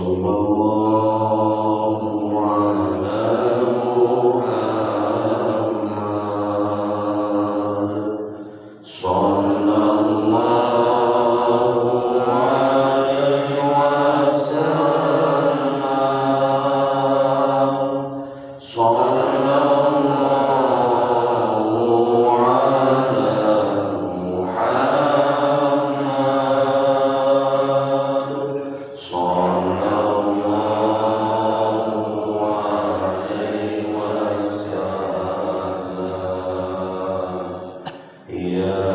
Sallallahu ala Muhammad. Sallallahu alaihi wasallam. Sallallahu ala Muhammad. Sallallahu alaihi wasallam. Ya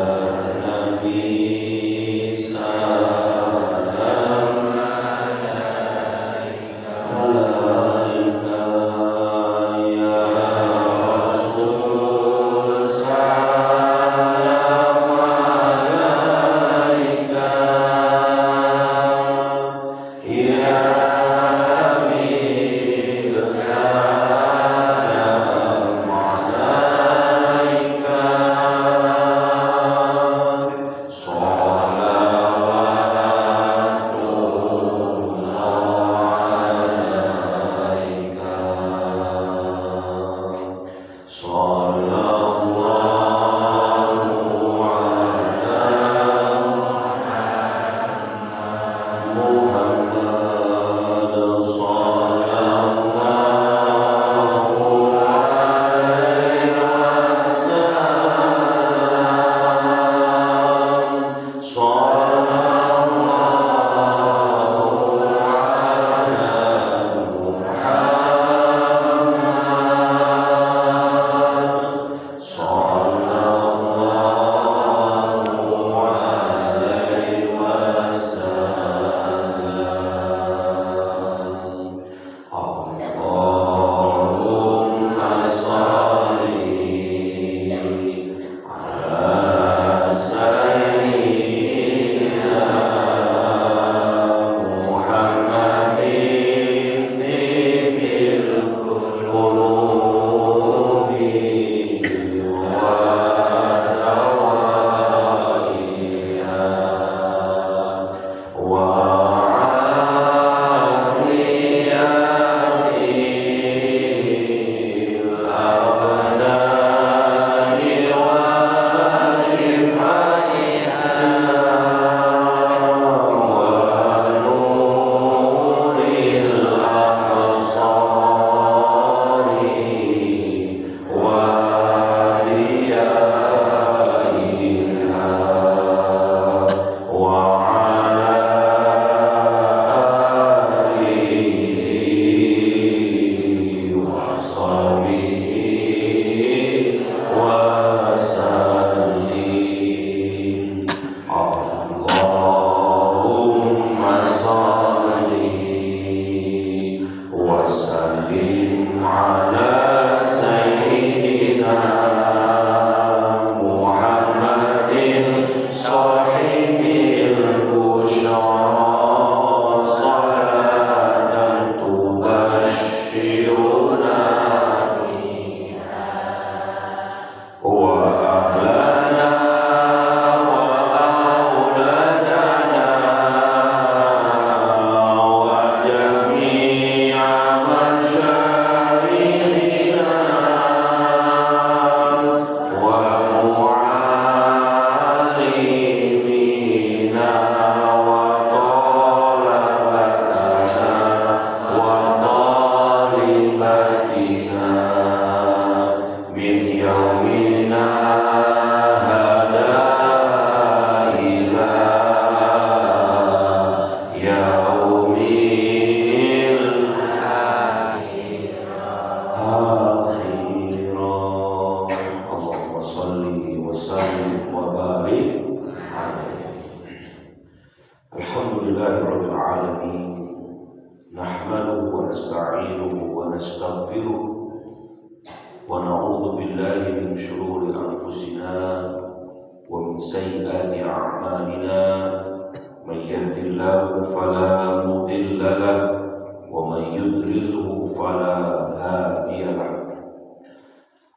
Nabi salam alaika, ya Rasul salam alaika, ya Habib salam alaika.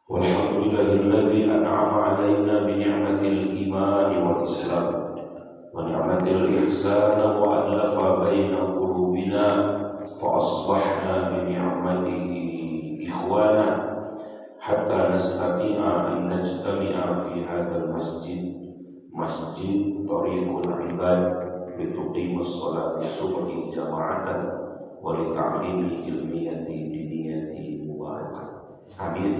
Walhamdulillahilladzi an'ama alaina bi ni'matil iman wal islam wa ni'matil ihsan wa alafa baina qulubina فأصبحنا بنعمته إخوانا حتى نستطيع أن نجتمع في هذا المسجد مسجد طريق العباد لتقيم الصلاة الصبح جماعة ولتعليم علمية دينية مباركة. آمين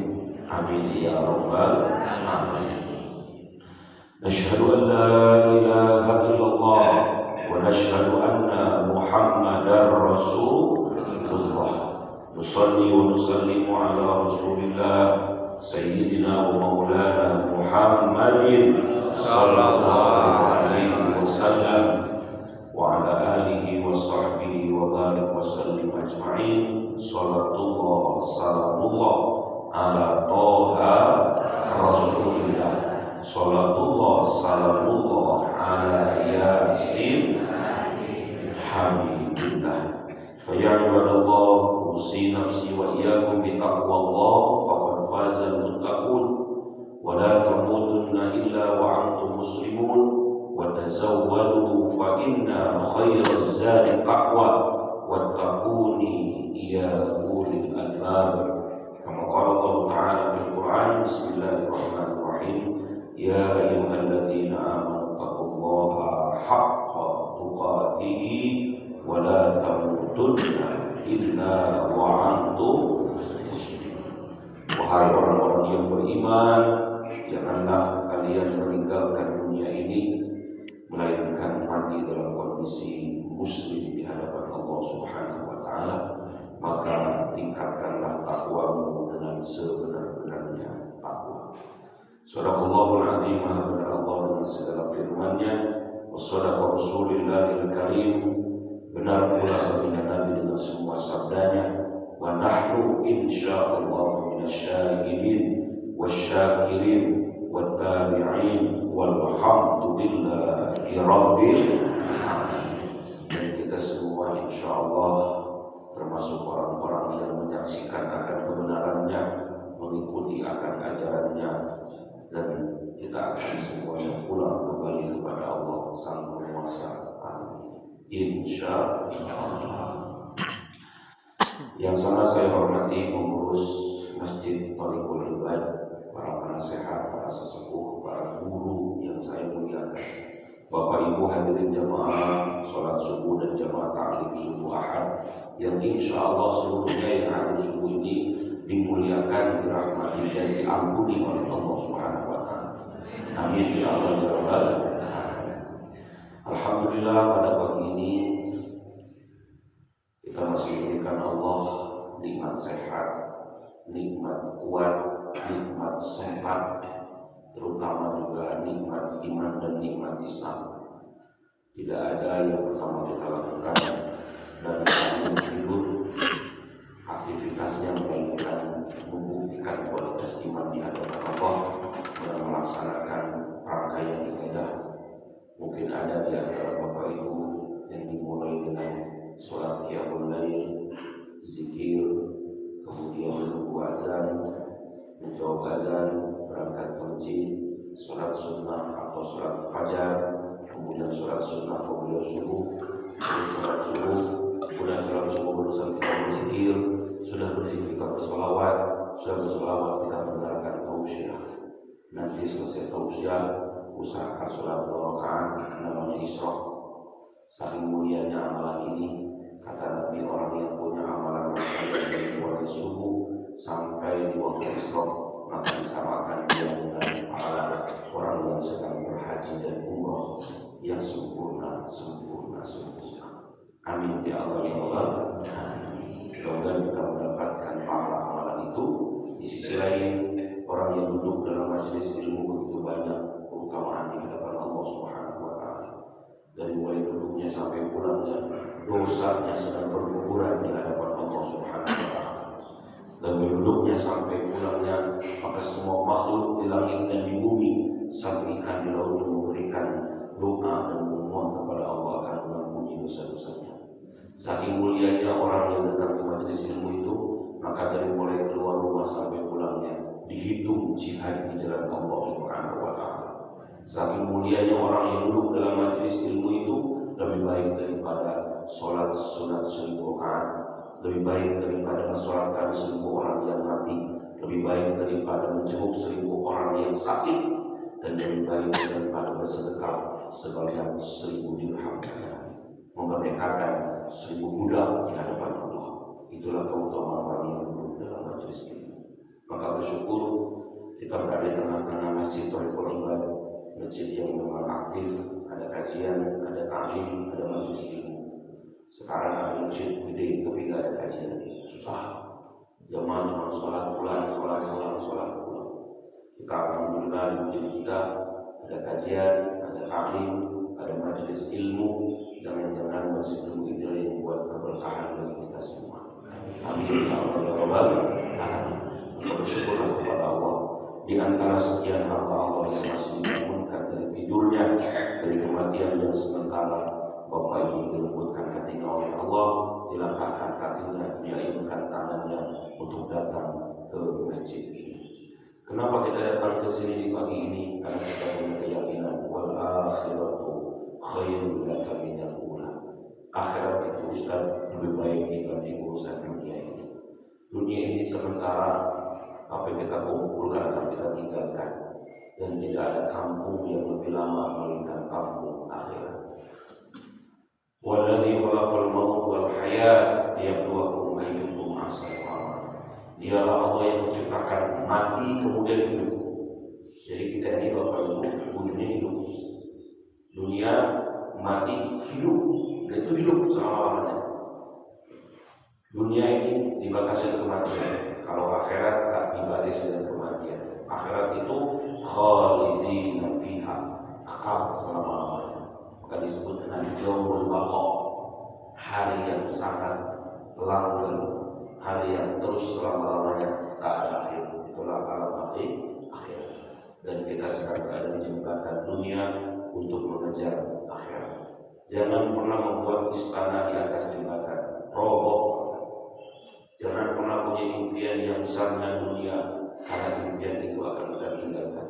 آمين يا رب العالمين. نشهد أن لا إله إلا الله ونشهد أن محمدا رسول الله. نصلي ونسلم على رسول الله سيدنا ومولانا محمد صلى الله عليه وسلم وعلى آله وصحبه وبارك وسلم أجمعين. صلاة الله سلام الله على طه رسول الله. صلاة الله سلام الله على ياسين حبيب الله. فيا عباد الله أوصي نفسي وإياكم بتقوى الله فقد فاز المتقون ولا تموتن إلا وأنتم مسلمون وتزودوا فإن خير الزاد التقوى واتقوني يا أولي الألباب. كما قال الله تعالى في القرآن بسم الله الرحمن الرحيم يا أيها الذين آمنوا اتقوا الله حق تقاته ولا تموتن illa wa antum muslimun. Wahai orang-orang yang beriman, janganlah kalian meninggalkan dunia ini melainkan mati dalam kondisi muslim di hadapan Allah Subhanahu wa taala. Maka tingkatkanlah takwamu dengan sebenar-benarnya takwa. Shadaqallahul azim, maha benar Allah dengan segala firman-Nya. Wa shadaqa Rasulillahil karim, benar pula baginda Nabi dengan semua sabdanya. Wa nahnu insyaallah minasyahidin wasyakirin wattabi'in walhamdulillahi rabbil alamin. Dan kita semua insyaallah termasuk orang-orang yang menyaksikan akan kebenarannya, mengikuti akan ajarannya, dan kita akan semuanya pulang kembali kepada Allah Sang Penguasa. Insyaallah. Yang sangat saya hormati pengurus Masjid Thariqul Ibad, para penasehat, para sesepuh, para guru yang saya muliakan, Bapak Ibu hadirin jamaah sholat subuh dan jamaah ta'lim subuh ahad yang insyaallah seluruhnya yang hadir subuh ini dimuliakan, dirahmati dan diampuni oleh Allah Subhanahu wa taala. Amin ya Allah ya Rabbal alamin. Alhamdulillah pada pagi ini kita masih diberikan Allah nikmat sehat, nikmat kuat, nikmat sehat, terutama juga nikmat iman dan nikmat Islam. Tidak ada yang pertama kita lakukan dari bangun tidur aktivitasnya melainkan membuktikan kualitas iman di hadapan Allah dan melaksanakan rangkaian ibadah. Mungkin ada di antara Bapak Ibu yang dimulai dengan sholat qiyamul lail, zikir, kemudian menunggu azan, menjawab azan, berangkat ke masjid, sholat sunnah atau sholat fajar, kemudian sholat sunnah, kemudian subuh, terus sholat subuh, sudah sholat subuh berusaha kita berzikir, sudah berzikir kita bersolawat, sudah bersolawat kita mendengarkan tausiah. Nanti selesai tausiah, usahakan sholat 2 rakaat, namanya Isra. Saking mulianya amalan ini, kata Nabi, orang yang punya amalan dari mulai subuh sampai di waktu Isra, maka disamakan dia dengan pahala orang yang sedang berhaji dan umroh yang sempurna. Amin ya Allah ya Allah. Mudah-mudahan kita mendapatkan pahala amalan itu. Di sisi lain, orang yang duduk dalam majelis ilmu begitu banyak keutamaan di hadapan Allah Subhanahu wa taala. Dari mulai duduknya sampai pulangnya, dosanya sedang berguguran di hadapan Allah Subhanahu wa taala. Dan duduknya sampai pulangnya, maka semua makhluk di langit dan di bumi sampai ikan di laut memberikan doa dan memohon kepada Allah akan mengampuni dosa-dosanya. Saking mulianya orang yang datang ke majelis ilmu itu, maka dari mulai keluar rumah sampai pulangnya dihitung jihad di jalan Allah Subhanahu wa taala. Saking mulianya orang yang duduk dalam majelis ilmu itu, lebih baik daripada sholat sunat 1000 rakaat, lebih baik daripada mensolatkan 1000 orang yang mati, lebih baik daripada menjenguk 1000 orang yang sakit, dan lebih baik daripada bersedekah sebanyak 1000 dirham, memerdekakan 1000 budak di hadapan Allah. Itulah keutamaan orang yang duduk dalam majelis ini. Maka bersyukur kita berada di tengah-tengah masjid Thariqul Ibad, masjid yang memang aktif, ada kajian, ada ta'lim, ada majelis ilmu. Sekarang ada masjid gede tapi tidak ada kajian, susah. Jamaah cuma sholat pulang. Kita alhamdulillah di masjid kita ada kajian, ada ta'lim, ada majelis ilmu. Jangan-jangan majelis ilmu itu yang membuat keberkahan bagi kita semua. Amin ya Allah ya Rabbal alamin. Bersyukurlah kepada Allah. Di antara sekian hamba Allah yang masih dibangunkan dari tidurnya, dari kematian yang sementara, Bapak Ibu dilembutkan hatinya oleh Allah, dilangkahkan kakinya, diayunkan tangannya untuk datang ke masjid ini. Kenapa kita datang ke sini di pagi ini? Karena kita punya keyakinan wal akhiratu khairul laka minal ula. Akhirat itu Ustaz lebih baik dibanding urusan dunia ini. Dunia ini sementara, apa yang kita kumpulkan akan kita tinggalkan, dan tidak ada kampung yang lebih lama melainkan kampung akhirat. Walladzi khalaqal maut wal hayat liyabluwakum ayyukum ahsanu amala. Dialah Allah yang menciptakan mati kemudian hidup. Jadi kita ini Bapak Ibu ujungnya hidup. Dunia mati hidup, dan itu hidup selama-lamanya. Dunia ini dibatasi kematian. Kalau akhirat tak dibatasi dengan kematian. Akhirat itu khalidina fiha, kekal selama-lamanya. Maka disebut dengan yaumul baqa, hari yang sangat langgeng, hari yang terus selama-lamanya tak ada akhir. Itulah alam akhir. Dan kita sedang berada di jembatan dunia untuk mengejar akhirat. Jangan pernah membuat istana di atas jembatan, roboh. Jangan pernah punya impian yang besar dengan dunia, karena impian itu akan kita tinggalkan.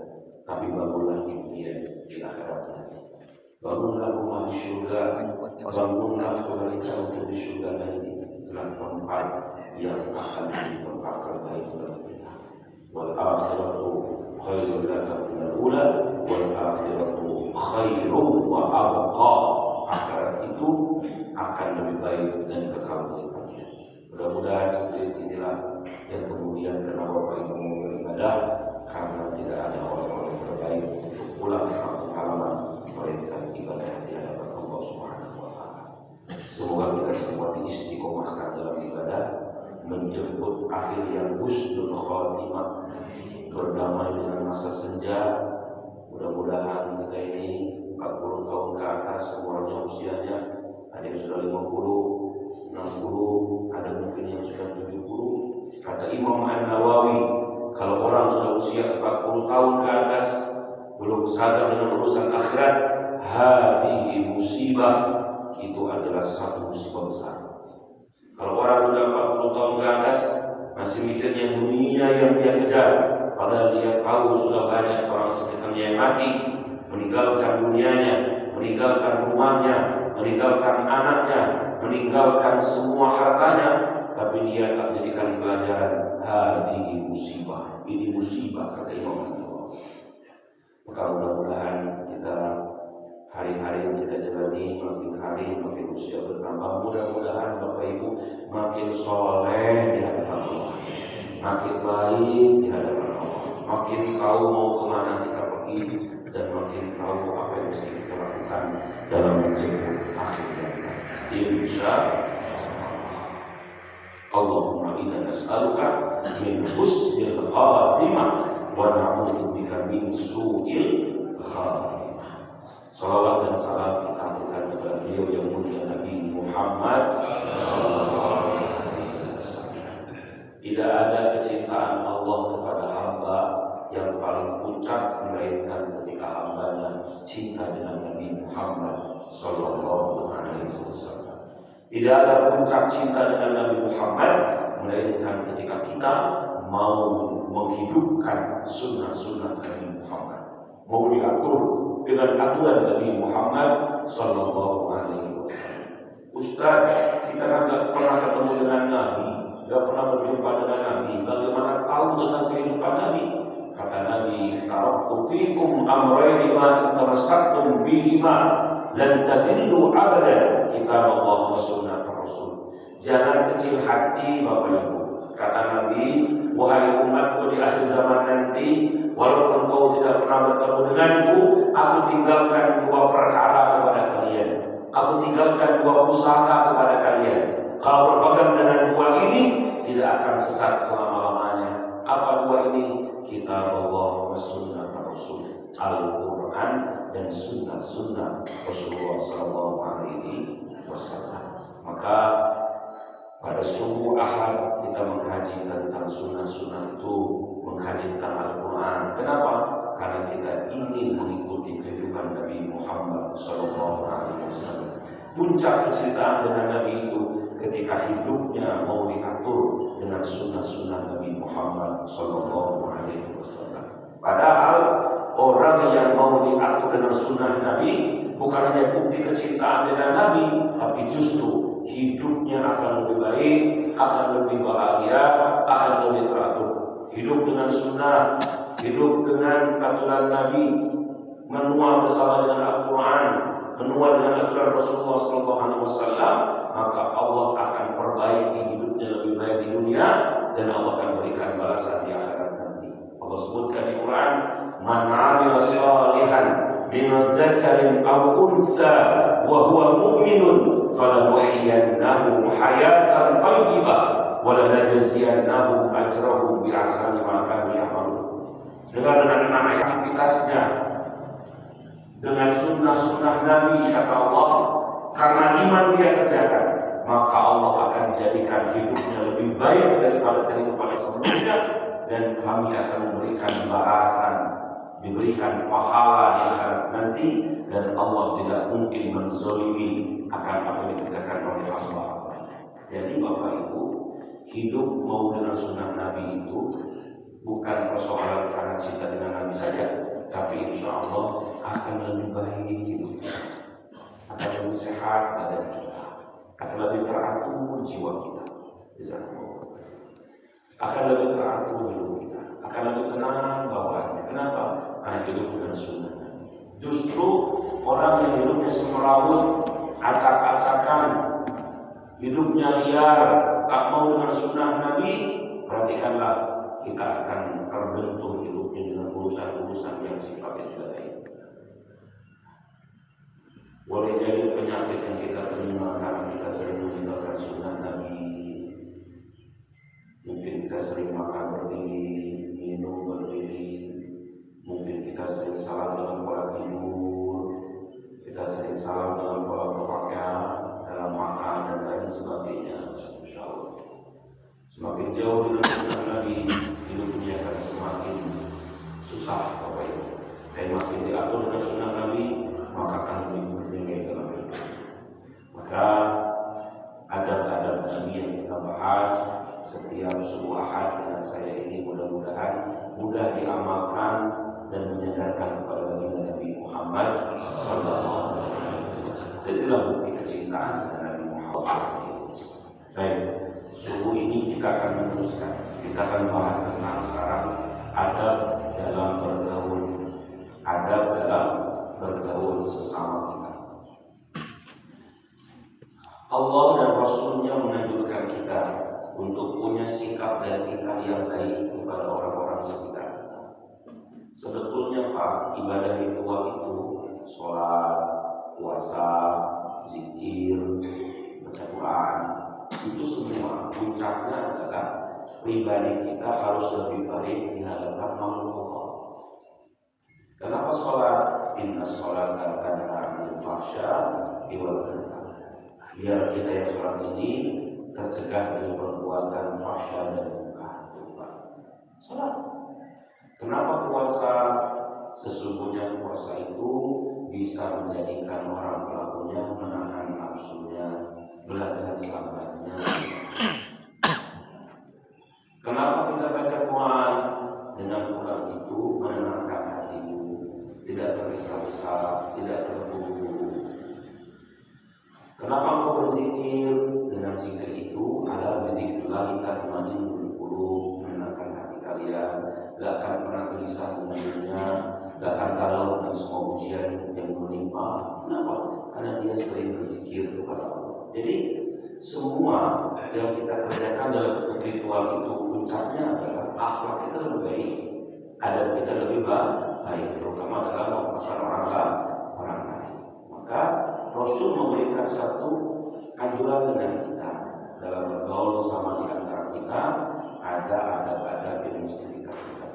Tapi bangunlah impian di akhirat nanti. Bangunlah rumah di surga, bangunlah keluarga untuk di surga nanti. Itulah tempat yang akan menjadi tempat terbaik bagi kita. Wal akhiratu khairul laka minal ula, wal akhiratu khairun wa abqa. Akhirat itu akan lebih baik dan kekal berikutnya. Mudah-mudahan seperti inilah yang kemudian kenapa Bapak Ibu mau beribadah, karena tidak ada orang-orang yang terbaik untuk pulang ke kampung halaman melainkan ibadah di hadapan Allah Subhanahu wa taala. Semoga kita semua diistiqomahkan dalam ibadah, menjemput akhir yang husnul khatimah, berdamai dengan masa senja. Mudah-mudahan kita ini 40 tahun ke atas semuanya usianya, ada yang sudah 50, 60, ada mungkin yang sudah 70. Kata Imam An-Nawawi, kalau orang sudah usia 40 tahun ke atas belum sadar dengan urusan akhirat, hadhihi musibah, itu adalah satu musibah besar. Kalau orang sudah 40 tahun ke atas masih mikirnya dunia yang dia kejar, padahal dia tahu sudah banyak orang sekitarnya yang mati, meninggalkan dunianya, meninggalkan rumahnya, meninggalkan anaknya, meninggalkan semua hartanya, tapi dia tak jadikan pelajaran. Hadhihi musibah, ini musibah, kata Imam An-Nawawi. Maka mudah-mudahan kita hari-hari yang kita jalani makin hari makin usia bertambah, mudah-mudahan Bapak Ibu makin soleh di hadapan Allah, makin baik di hadapan Allah, makin tahu mau kemana kita pergi, dan makin tahu apa yang mesti kita lakukan dalam menjemput akhirnya. Insya Allahumma inna nas'aluka min husnil khatimah wa na'udzubika min su'il khatimah. Salawat dan salam kita aturkan kepada beliau yang mulia Nabi Muhammad sallallahu alaihi wasallam. Tidak ada kecintaan Allah kepada hamba yang paling puncak melainkan ketika hambanya cinta dengan Nabi Muhammad sallallahu alaihi wasallam. Tidak ada puncak cinta dengan Nabi Muhammad melainkan ketika kita mau menghidupkan sunnah-sunnah Nabi Muhammad. mau diatur dengan aturan Nabi Muhammad Sallallahu Alaihi Wasallam. Ustaz, kita kan nggak pernah ketemu dengan Nabi, nggak pernah berjumpa dengan Nabi, bagaimana tahu tentang kehidupan Nabi? Kata Nabi, taraktu fikum amrayni ma in tamassaktum bihima lan tadillu abadan, kitab Allah wa sunnah Rasul. Jangan kecil hati Bapak Ibu. Kata Nabi, wahai umatku di akhir zaman nanti, walaupun kau tidak pernah bertemu denganku, aku tinggalkan dua perkara kepada kalian. Aku tinggalkan dua pusaka kepada kalian. Kalau berpegang dengan dua ini, tidak akan sesat selama-lamanya. Apa dua ini? Kitab Allah wa sunnah Rasul, Al-Quran dan sunnah Rasulullah Sallallahu Alaihi Wasallam. Maka pada subuh Ahad kita mengkaji tentang sunnah itu, mengkaji tentang Al-Quran. Kenapa? Karena kita ingin mengikuti kehidupan Nabi Muhammad Sallallahu Alaihi Wasallam. Puncak kecintaan dengan Nabi itu ketika hidupnya mau diatur dengan sunnah Nabi Muhammad Sallallahu Alaihi Wasallam. Padahal orang yang mau diatur dengan sunnah Nabi bukan hanya bukti kecintaan dengan Nabi, tapi justru hidupnya akan lebih baik, akan lebih bahagia, akan lebih teratur. Hidup dengan sunnah, hidup dengan aturan Nabi, menua bersama dengan Al-Quran, menua dengan aturan Rasulullah SAW, maka Allah akan perbaiki hidupnya lebih baik di dunia, dan Allah akan berikan balasan di akhirat nanti. Allah sebutkan di Quran, man 'amila shalihan min dzakarin aw untha wa huwa mu'minun falanuhyiyannahu hayatan thayyibah wa lanajziyannahum ajrahum bi ahsani ma kanu ya'malun. Dengan aktivitasnya, dengan sunnah Nabi, kata Allah, karena iman dia kerjakan, maka Allah akan jadikan hidupnya lebih baik daripada kehidupan sebelumnya, dan kami akan memberikan balasan, diberikan pahala di akhirat nanti, dan Allah tidak mungkin menzalimi akan apa yang dikerjakan oleh hamba. Jadi Bapak Ibu, hidup mau dengan sunnah Nabi itu bukan persoalan karena cinta dengan Nabi saja, tapi insya Allah akan lebih baik hidupnya, akan lebih sehat badan kita, akan lebih teratur jiwa kita, akan lebih teratur hidup kita, akan lebih tenang bawaannya. Kenapa? Karena hidup dengan sunnah Nabi. Justru orang yang hidupnya semerawut, acak-acakan, hidupnya liar, tak mau dengan sunnah Nabi, perhatikanlah, kita akan terbentur hidupnya dengan urusan-urusan yang sifatnya tidak baik. Boleh jadi penyakit yang kita terima karena kita sering meninggalkan sunnah Nabi. Mungkin kita sering makan berdiri, minum berdiri, mungkin kita sering salah dalam pola tidur, kita sering salah dalam pola berpakaian, dalam makan dan lain sebagainya. Insya Allah, semakin jauh dengan sunnah Nabi, hidupnya akan semakin susah, Bapak Ibu. Dan makin diatur dengan sunnah Nabi, maka akan lebih bernilai dalam hidup. Maka adab-adab Nabi yang kita bahas setiap subuh Ahad dengan saya ini mudah-mudahan mudah diamalkan dan menyadarkan kepada baginda Nabi Muhammad Sallallahu Alaihi Wasallam. Dan itulah bukti kecintaan dengan Nabi Muhammad. Baik, subuh ini kita akan meneruskan. Kita akan bahas tentang sekarang adab dalam bergaul, adab dalam bergaul sesama kita. Allah dan Rasulnya menganjurkan kita untuk punya sikap dan tingkah yang baik kepada orang-orang sekitar kita. Sebetulnya Pak, ibadah ritual itu, sholat, puasa, zikir, baca Quran, itu semua puncaknya adalah pribadi kita harus lebih baik di hadapan makhluk Allah. Kenapa sholat? Inna sholata tanha 'anil fahsya'i wal munkar. Biar kita yang sholat ini tercegah dari perbuatan fahsya dan munkar. Sholat. Kenapa puasa? Sesungguhnya puasa itu bisa menjadikan orang pelakunya menahan nafsunya, belajar sabarnya. Kenapa kita baca Quran? Dengan Quran itu menenangkan hatimu, tidak terburu-buru. Kenapa engkau berzikir? Dengan zikir itu adalah bidzikrillah tatma'innul qulub, menenangkan hati kalian, gak akan pernah gelisah dengannya, gak akan galau dengan semua ujian yang menimpa. Kenapa? Karena dia sering berzikir kepada Allah. Jadi semua yang kita kerjakan dalam bentuk ritual itu puncaknya adalah akhlak kita lebih baik, adab kita lebih baik, terutama dalam memperlakukan orang lain. Maka Rasul memberikan satu anjuran dengan kita dalam bergaul sesama di antara kita, ada adab-adab yang mesti kita kerjakan.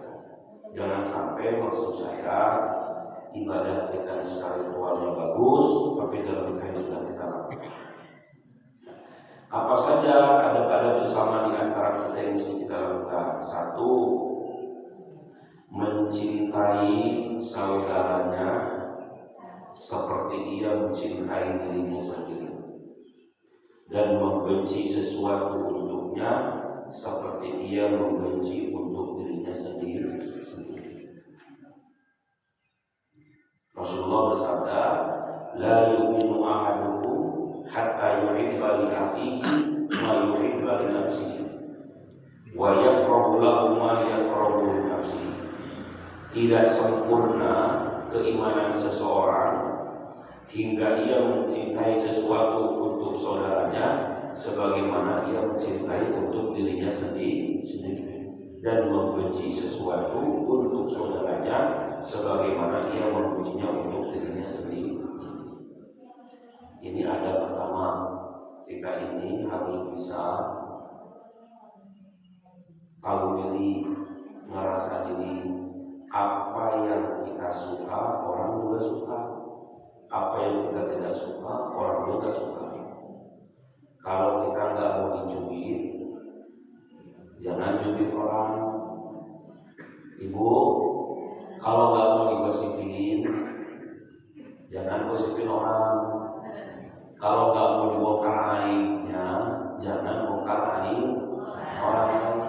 Jangan sampai maksud saya ibadah kita secara ritualnya bagus, tapi dalam nikah sudah kita lakukan. Apa saja adab-adab sesama di antara kita yang mesti kita lakukan? Satu, mencintai saudaranya seperti ia mencintai dirinya sendiri, dan membenci sesuatu untuknya seperti ia membenci untuk dirinya sendiri. Rasulullah bersabda, la yu'minu ahadukum hatta yuhibba li akhihi ma yuhibba li nafsihi wa yakrahu lahu ma yakrahu li nafsihi. Tidak sempurna keimanan seseorang hingga ia mencintai sesuatu untuk saudaranya sebagaimana ia mencintai untuk dirinya sendiri, dan membenci sesuatu untuk saudaranya sebagaimana ia membencinya untuk dirinya sendiri. Ini ada pertama, kita ini harus bisa tahu diri, merasa diri. Apa yang kita suka, orang juga suka. Apa yang kita tidak suka, orang juga suka. Kalau kita nggak mau dicubit, jangan cubit orang. Ibu, kalau nggak mau digosipin, jangan gosipin orang. Kalau nggak mau dibongkar aibnya, jangan bongkar aib orang lain.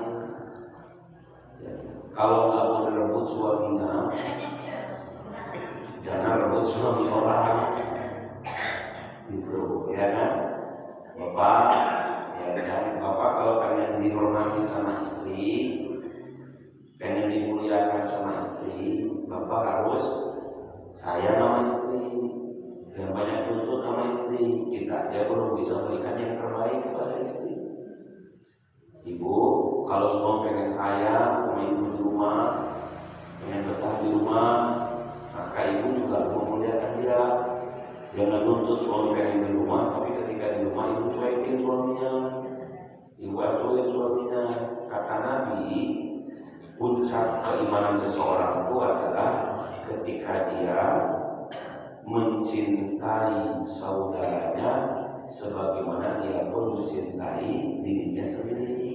Kalau nggak mau direbut suaminya, jangan rebut suami orang. Gitu, ya kan? Bapak, ya kan? Bapak kalau pengen dihormati sama istri, pengen dimuliakan sama istri, Bapak harus sayang sama istri, yang banyak nuntut sama istri. Kita aja belum bisa memberikan yang terbaik kepada istri. Ibu, kalau suami pengen sayang sama ibu di rumah, pengen betah di rumah, maka ibu juga memuliakan dia. Jangan nuntut suami pengen di rumah, tapi ketika di rumah ibu cuekin suaminya, ibu acuin suaminya. Kata Nabi, puncak keimanan seseorang itu adalah ketika dia mencintai saudaranya sebagaimana dia pun mencintai dirinya sendiri,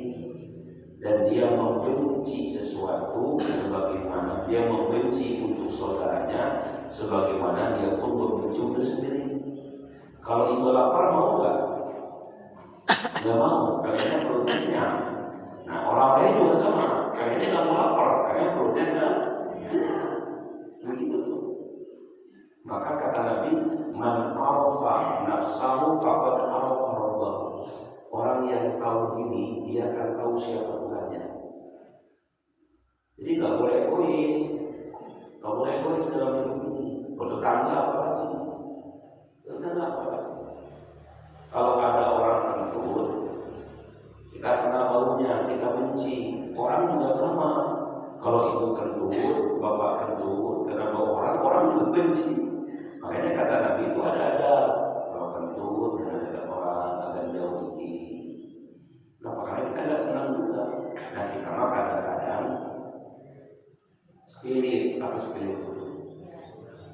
dan dia membenci sesuatu sebagaimana dia membenci untuk saudaranya sebagaimana dia pun membenci untuk sendiri. Kalau ibu lapar mau nggak? Nggak mau, pengennya perutnya kenyang. Nah, orang lain juga sama, pengennya nggak mau lapar, pengennya perutnya nggak begitu tuh. Maka kata Nabi, man arafa nafsahu faqad arafa rabbahu. Orang yang tahu diri, dia akan tahu siapa Tuhannya. Jadi nggak boleh egois, nggak boleh egois dalam hidup ini. Bertetangga apalagi, bertetangga apalagi. Kalau ada orang kentut, kita kenal baunya, kita benci. Orang juga sama. Kalau ibu kentut, bapak kentut, kenal bau orang, orang juga benci. Makanya kata Nabi itu ada. Kalau kentut, ada orang agak jauh dikit. Nah, makanya kita nggak senang juga. Nah, kita mah kadang-kadang spirit itu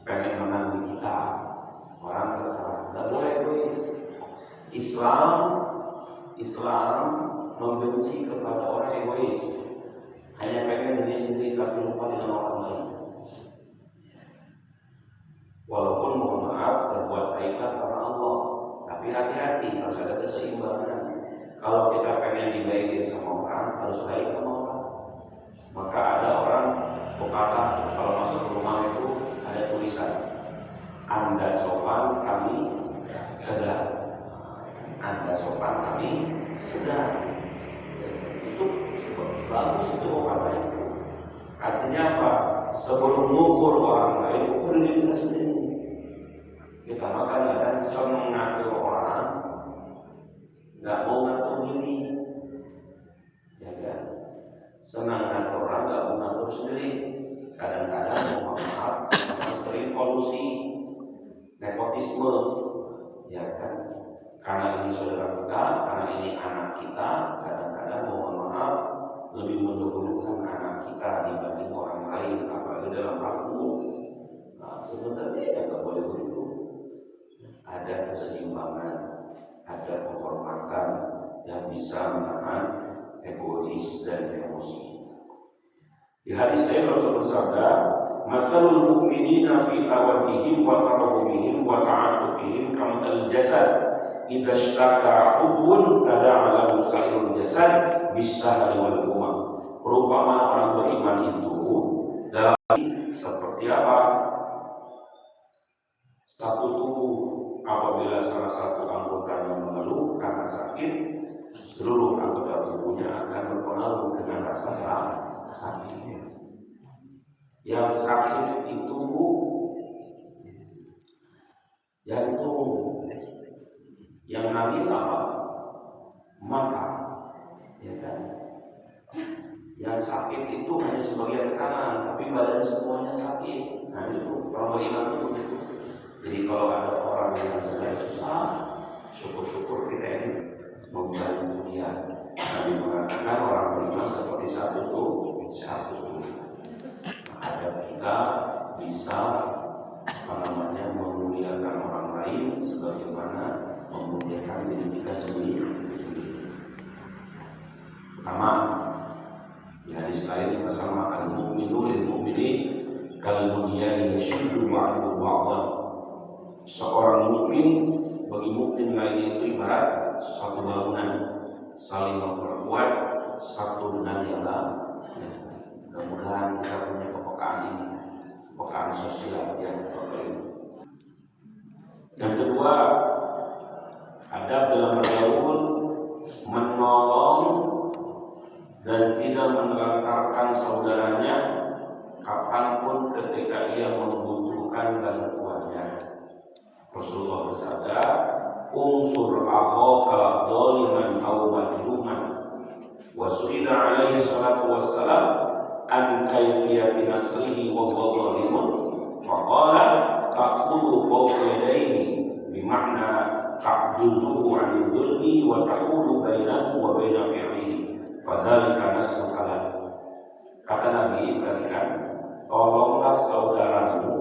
pengen menang di kita. Orang terserah, nggak boleh egois. Islam membenci kepada orang egois, hanya pengen diri sendiri tapi lupa dengan orang lain. Walaupun mohon maaf berbuat baiklah karena Allah, tapi hati-hati, harus ada keseimbangan. Kalau kita pengen dibaikin sama orang, harus baik sama orang. Maka ada orang pepatah kalau masuk ke rumah itu ada tulisan, Anda sopan, kami segan. Anda sopan, kami segan. Itu bagus itu kata itu. Artinya apa? Sebelum mengukur orang lain, ukur diri kita sendiri. Kita makan kadang senang ngatur orang, nggak mau ngatur diri, ya kan? Senang ngatur orang, nggak mau ngatur sendiri. Kadang-kadang mau maaf, sering kolusi, nepotisme, ya kan? Karena ini saudara kita, karena ini anak kita, kadang-kadang mohon maaf lebih mendahulukan anak kita dibanding orang lain, apalagi dalam hal umum. Nah, sebenarnya ya nggak boleh begitu. Ada keseimbangan, ada penghormatan yang bisa menahan egois dan emosi. Di hadis lain Rasul bersabda, "Matsalul mu'minina fi tawaddihim wa tarahumihim wa ta'atufihim kamatsalil jasad, idza ishtaka 'udwun tada'a lahu sa'irul jasad bis-sahri wal humma." Perumpamaan orang beriman itu dalam seperti apa? Satu tubuh apabila salah satu anggotanya mengeluh karena sakit, seluruh anggota tubuhnya akan berpengaruh dengan rasa sakit. Yang sakit itu jantung, yang nangis apa? Mata, ya kan? Yang sakit itu hanya sebagian kanan, tapi badan semuanya sakit. Nah itu orang beriman itu begitu. Jadi kalau ada orang yang sedang susah, syukur-syukur kita ini membantu dia. Nabi mengatakan orang beriman seperti satu tubuh. Agar kita bisa memuliakan orang lain sebagaimana memuliakan diri kita sendiri. Pertama, di hadis lain bersama al-mu'minu lil-mu'mini kal-bunyani yashuddu ba'duhu ba'dan. Seorang mukmin bagi mukmin lainnya itu ibarat satu bangunan saling memperkuat satu dengan yang lain. Mudah-mudahan kita punya kepekaan ini, kepekaan sosial yang terbaik. Yang kedua, adab dalam bergaul, menolong dan tidak menelantarkan saudaranya kapanpun ketika ia membutuhkan bantuannya. Rasulullah bersabda, "Unsur akhaka dzaliman aw madluman." Wa su'ila alaihi salatu wassalam an kayfiyati nasrihi wa huwa zalimun faqala taqulu fawqa yadayhi bima'na ta'juzuhu 'anil dhulmi wa tahulu bainahu wa baina fi'lihi fadzalika nasruka lahu. Kata Nabi, perhatikan, tolonglah saudaramu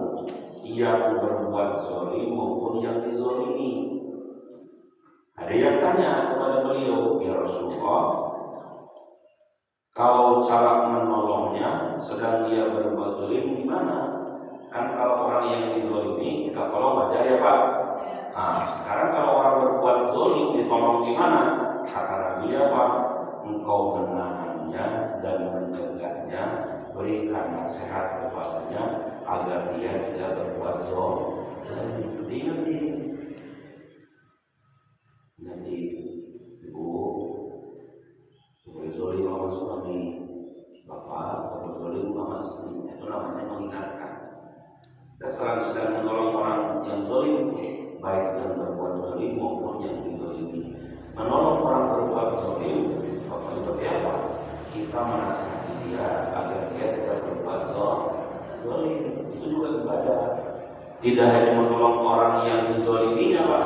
yang berbuat zalim maupun yang dizalimi. Ada yang tanya kepada beliau, "Ya Rasulullah, kalau cara menolongnya sedang dia berbuat zalim gimana? Kan kalau orang yang dizalimi kita tolong aja ya Pak. Nah, sekarang kalau orang berbuat zalim ditolong gimana?" Kata Nabi, "Apa? Engkau menahannya dan mencegahnya, berikan nasihat kepadanya agar dia tidak berbuat zalim." Nanti ibu zalim sama suami, bapak zalim sama istri, itu namanya mengingatkan. Sedang menolong orang yang zalim, baik yang berbuat zalim maupun yang dizalimi. Menolong orang berbuat zalim, seperti apa? Kita menasihati dia agar dia tidak berbuat zalim. Itu juga ibadah. Tidak hanya menolong orang yang dizalimi, ya Pak.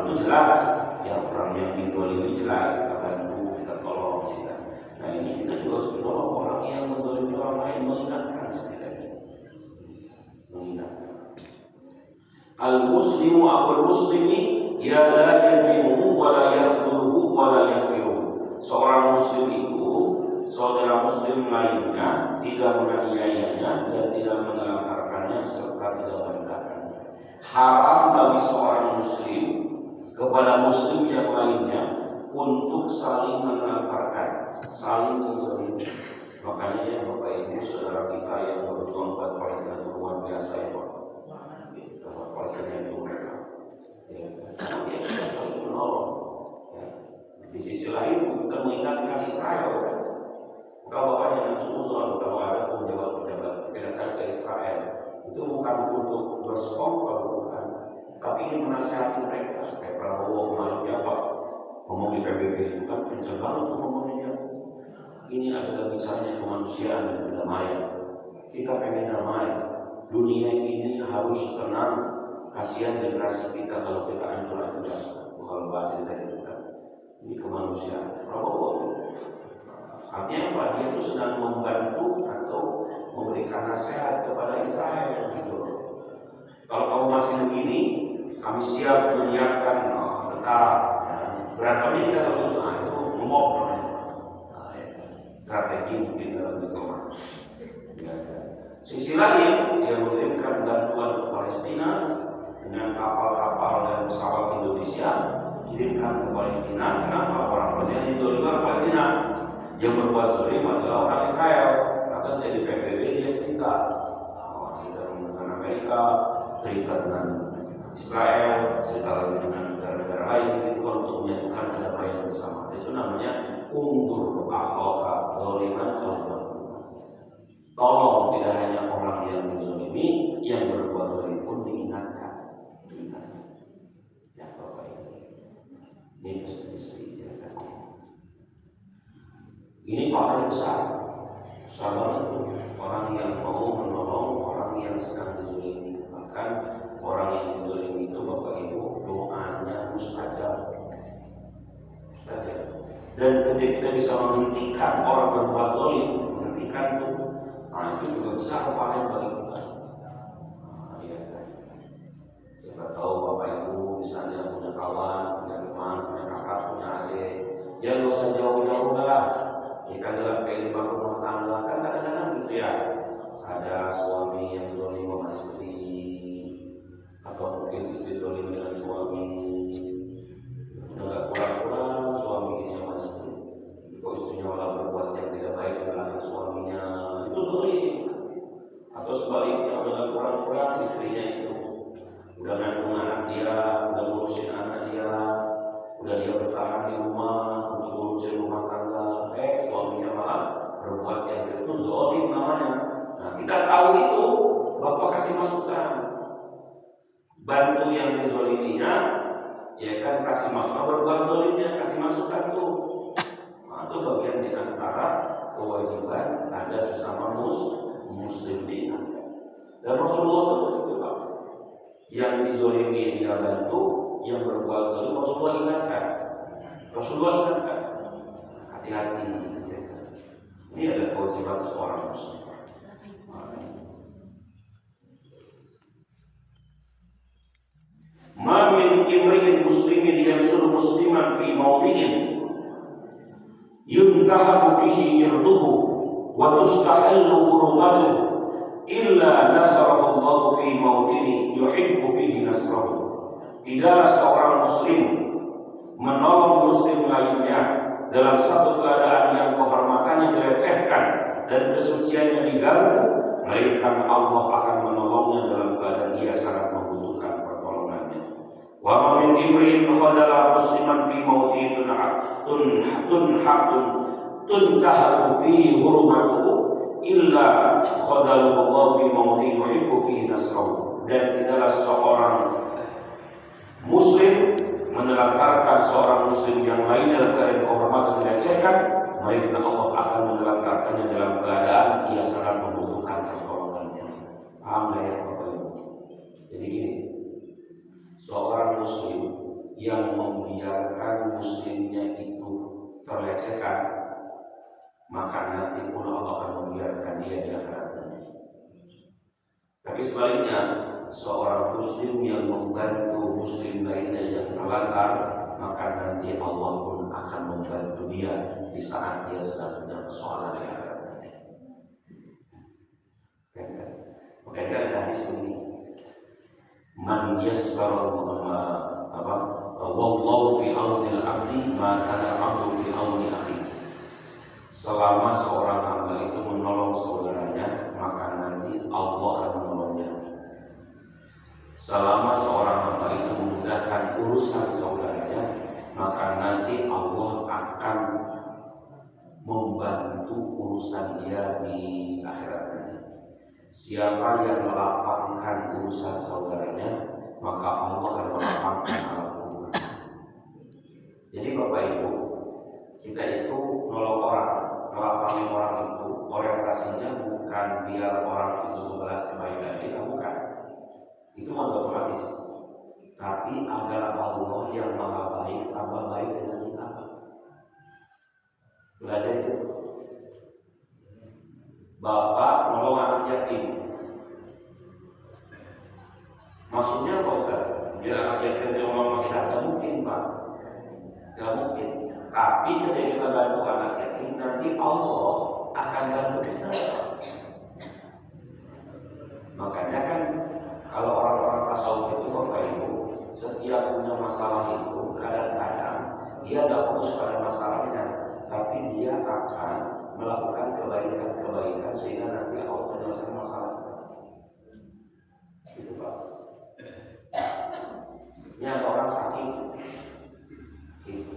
Itu jelas, ya orang yang dizalimi jelas kita bantu, kita tolong, ya. Nah ini kita juga harus menolong orang yang menzalimi orang lain, mengingatkan setidaknya. Mengingatkan. Al-muslimu akhul muslimi ya la yadrimuhu wa la yakhdhuruhu wa la yahqiruhu. Seorang muslim itu saudara muslim lainnya tidak menganiayanya dan tidak menelantarkannya serta tidak merendahkannya. Haram bagi seorang muslim kepada muslim yang lainnya untuk saling menelantarkan, saling menzalimi. Makanya ya Bapak Ibu saudara kita yang berjuang buat Palestina itu luar biasa ya Pak. prosesnya itu mereka. Ya, dia bisa saling menolong. Ya. Di sisi lain kita mengingatkan Israel. Kalau ada yang suzon, kalau ada pejabat-pejabat datang ke Israel, itu bukan untuk bersekongkol, bukan, tapi ini menasihati mereka. Kayak Prabowo kemarin apa ngomong di PBB itu kan pencobaan untuk ngomongnya. Ini adalah bicaranya kemanusiaan dan kedamaian. Kita pengen damai. Dunia ini harus tenang. Kasihan generasi kita kalau kita hancur-hancur. Kalau bahasa kita itu kan. Ini kemanusiaan. Prabowo artinya apa? Dia itu sedang membantu atau memberikan nasihat kepada Israel gitu. Kalau kamu masih begini, kami siap menyiapkan tetap berantamnya kita itu move strategi mungkin dalam diplomasi. Ya. Sisi lain, dia mengirimkan bantuan ke Palestina dengan kapal-kapal dan pesawat Indonesia kirimkan ke Palestina. Kenapa? Orang Palestina itu di luar Palestina yang berbuat zalim adalah orang Israel. Maka jadi PBB dia cerita dengan Amerika, cerita dengan Israel, cerita lagi dengan negara-negara lain itu untuk menyatukan kedamaian bersama. Itu namanya undur akhlaka zaliman atau tolong tidak hanya orang yang dizalimi, yang berbuat zalim pun diingatkan. Ya Bapak ini istri ya kan. Ini pahala besar. Sabar itu orang yang mau menolong orang yang sedang dizalimi. Bahkan orang yang dizalimi itu Bapak Ibu doanya mustajab. Dan ketika kita bisa menghentikan orang berbuat zalim, menghentikan itu, nah itu juga besar pahala bagi kita. Ya kan. Siapa tahu Bapak Ibu misalnya punya kawan, punya teman, punya kakak, punya adik, ya nggak usah jauh-jauh lah. Ya kan dalam kehidupan rumah tangga kan kadang-kadang gitu ya. Ada suami yang zalim sama istri, atau mungkin istri zalim dengan suami. Udah nggak kurang-kurang suami ini sama istri. Kok istrinya malah berbuat yang tidak baik dengan suaminya, itu zalim. Atau sebaliknya udah nggak kurang-kurang istrinya itu udah ngandung anak dia, udah ngurusin anak dia, udah dia bertahan di rumah untuk ngurusin rumah tangga. Suaminya malah berbuat yang itu zalim namanya. Nah kita tahu itu, Bapak kasih masukan, bantu yang dizaliminya, ya kan kasih masukan, berbuat zalimnya kasih masukan tuh. Nah, itu bagian di antara kewajiban ada bersama muslim diingatkan. Dan Rasulullah itu begitu Pak. Yang dizalimi dia bantu, yang berbuat zalim Rasulullah ingatkan. Hati-hati. Ini adalah kewajiban seorang muslim. Ma min imri'in muslimin yansuru musliman fi mawdi'in yuntahabu fihi irduhu wa tustahallu hurmatuhu illa nasarahu Allah fi mawdini yuhibbu fihi nasrahu. Tidaklah seorang muslim menolong muslim lainnya dalam satu keadaan yang kehormatannya dilecehkan dan kesuciannya diganggu, melainkan Allah akan menolongnya dalam keadaan ia sangat membutuhkan pertolongannya. Wa ma min imri'in khadala musliman fi mauti tuntahabu fi hurmatuhu illa khadalahu Allah fi mauti yuhibbu fihi nasrahu. Dan tidaklah seorang muslim menelantarkan seorang muslim yang lain dalam keadaan kehormatan dilecehkan, melainkan Allah akan menelantarkannya dalam keadaan ia sangat membutuhkan pertolongannya. Paham ya Bapak Ibu? Jadi gini, seorang muslim yang membiarkan muslimnya itu terlecehkan, maka nanti pun Allah akan membiarkan dia di akhirat nanti. Tapi sebaliknya, seorang muslim yang membantu muslim lainnya yang terlantar, maka nanti Allah pun akan membantu dia di saat dia sedang punya persoalan di akhirat nanti. Makanya ada hadis ini, man yassara wallahu fi aunil abdi ma kana al-abdu fi auni akhi. Selama seorang hamba itu menolong saudaranya, maka nanti Allah akan menolongnya. Selama seorang hamba itu memudahkan urusan saudaranya, maka nanti Allah akan membantu urusan dia di akhirat nanti. Siapa yang melapangkan urusan saudaranya, maka Allah akan melapangkan alam kubur. Jadi Bapak Ibu, kita itu nolong orang, melapangin orang itu orientasinya bukan biar orang itu membalas kebaikan kita, bukan. Itu otomatis. Tapi agar Allah yang maha baik tambah baik dengan kita. Belajar itu. Bapak nolong anak yatim. Maksudnya apa Ustaz? Biar anak yatim nolong kita, tidak mungkin Pak. Tidak mungkin. Tapi ketika kita bantu anak yatim, nanti Allah akan bantu kita. Makanya kan kalau orang-orang tasawuf itu Bapak Ibu, setiap punya masalah itu kadang-kadang dia tidak fokus pada masalahnya, tapi dia akan melakukan kebaikan-kebaikan sehingga nanti Allah menyelesaikan masalah. Gitu Pak. Ini ada orang sakit, gitu.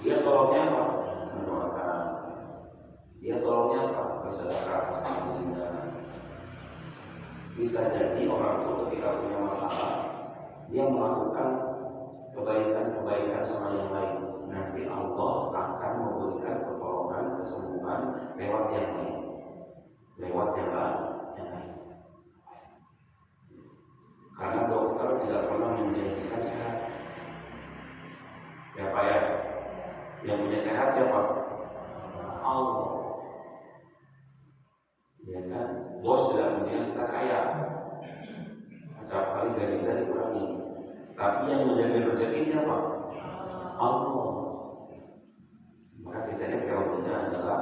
Dia tolongnya apa? Mendoakan. Dia tolongnya apa? Bersedekah atas dirinya. Bisa jadi orang itu ketika punya masalah, dia melakukan kebaikan-kebaikan sama yang lain. Nanti Allah akan memberikan pertolongan, kesembuhan lewat yang lain, lewat yang lain. Karena dokter tidak pernah menjanjikan sehat. Ya Pak ya, yang punya sehat siapa? Allah. Ya kan, bos tidak menjadikan kita kaya. Setiap kali gaji kita dikurangi. Tapi yang menjaga rezeki siapa? Allah. Maka kita ini teorinya adalah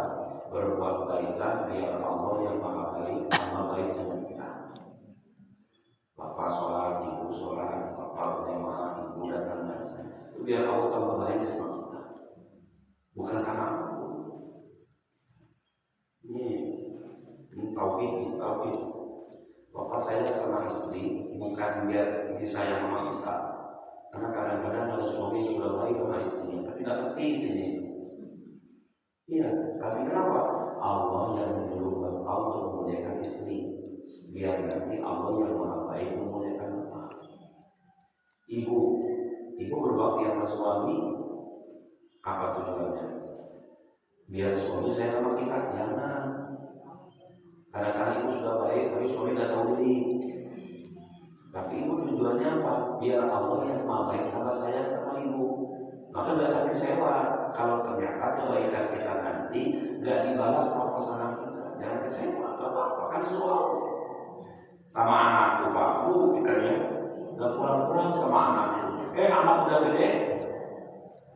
berbuat baiklah biar Allah yang maha baik, maha baik dengan kita. Bapak sholat, ibu sholat, bapak berjamaah, ibu datang dari itu biar Allah tambah baik sama kita. Bukan karena aku. Ini tauhid. Bapak saya sama istri bukan biar istri saya sama kita. Karena kadang-kadang ada suami yang sudah baik sama istrinya, tapi tidak ngerti istrinya. Iya, tapi kenapa? Allah yang menyuruh bapak untuk memuliakan istri, biar nanti Allah yang maha baik memuliakan bapak. Ibu berbakti sama suami, apa tujuannya? Biar suami saya sama kita, jangan. Kadang-kadang ibu sudah baik, tapi suami tidak tahu diri. Tapi ibu tujuannya apa? Biar Allah yang maha baik tambah sayang sama ibu. Maka tidak akan kecewa kalau ternyata kebaikan kita nanti tidak dibalas sama pasangan kita. Jangan kecewa, tidak apa-apa, kan semua Allah. Sama anak bapakku, kita nggak kurang-kurang sama anaknya. Anak udah gede,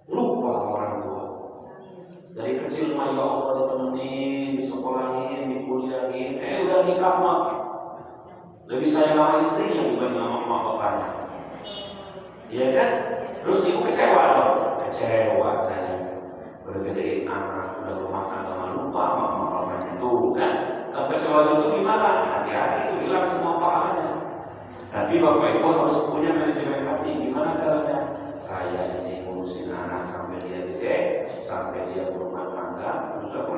lupa orang tua. Dari kecil mah ya Allah ditemenin, disekolahin, dikuliahin. Udah nikah mah lebih sayang sama istrinya dibanding sama emak bapaknya. Iya kan? Terus ibu kecewa dong. Kecewa saya. Udah gedein anak, udah rumah tangga mah lupa sama emak bapaknya tuh kan. Tapi kecewa itu gimana? Hati-hati itu hilang semua pahalanya. Tapi Bapak Ibu harus punya manajemen hati. Gimana caranya? Saya ini ngurusin anak sampai dia gede, sampai dia berumah tangga, sampai apa?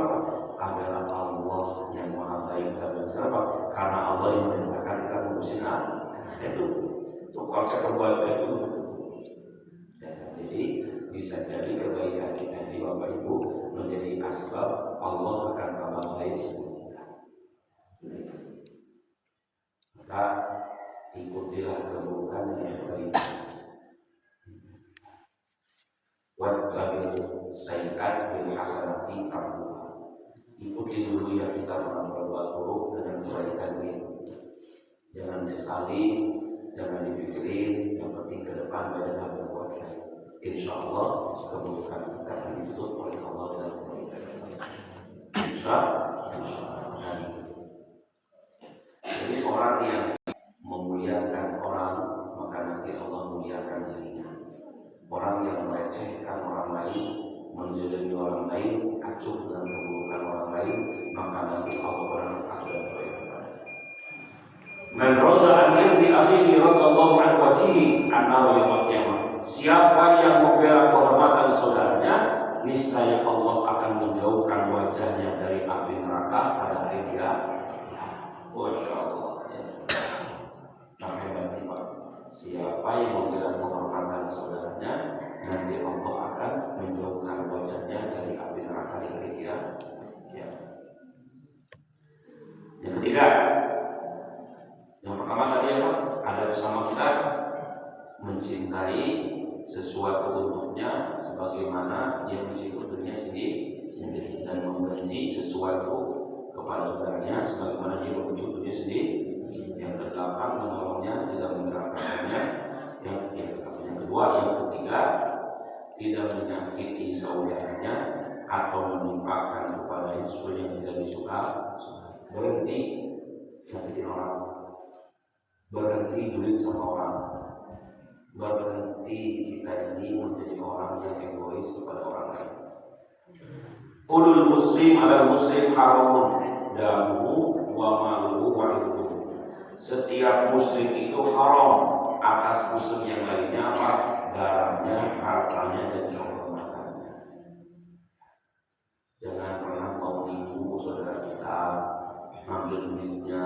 Adalah Allah yang maha baik. Kenapa? Karena Allah yang memerintahkan kita ngurusin anak. Itu konsep berbuat itu. Jadi bisa jadi kebaikan kita di Bapak Ibu menjadi asbab Allah akan tambah baik dengan kita. Maka ikutilah keburukan yang baik. Wattabil sayyi'at bil hasanati tamhuha. Ikuti dulu yang kita pernah berbuat buruk dengan kebaikan itu. Jangan disesali, jangan dipikirin. Yang penting ke depan banyak berbuat baik. Insya Allah keburukan kita akan ditutup oleh Allah dalam kebaikan. Insya Allah. Jadi orang yang memuliakan orang, maka nanti Allah muliakan dirinya. Orang yang melecehkan orang lain, menzalimi orang lain, acuh dengan keburukan orang lain, maka nanti Allah akan acuh dan coy kepada. Man radda an irdi akhihi radallahu an wajhihi an-nar yaumil qiyamah. Siapa yang membela kehormatan saudaranya, niscaya Allah akan menjauhkan wajahnya dari api neraka pada hari dia. Masya Allah. Sampai nanti Pak, siapa yang membela kehormatan saudaranya, nanti Allah akan menjauhkan wajahnya dari api neraka di hari dia. Yang ketiga, yang pertama tadi apa? Ada bersama kita mencintai sesuatu untuknya sebagaimana dia mencintai dunia sendiri dan membenci sesuatu kepada saudaranya sebagaimana dia membenci dunia sendiri. Yang kedelapan, menolongnya, tidak menggerakkannya. Yang kedua, yang ketiga, tidak menyakiti saudaranya atau menimpakan kepadanya sesuatu yang tidak disuka. Berhenti nyakitin orang, berhenti julid sama orang, berhenti kita ini menjadi orang yang egois kepada orang lain. Kulul muslim ala muslim haramun damuhu wa maluhu wa irduhu. Setiap muslim itu haram atas muslim yang lainnya apa? Darahnya, hartanya, dan kehormatannya. Jangan pernah mau nipu saudara kita, ngambil duitnya,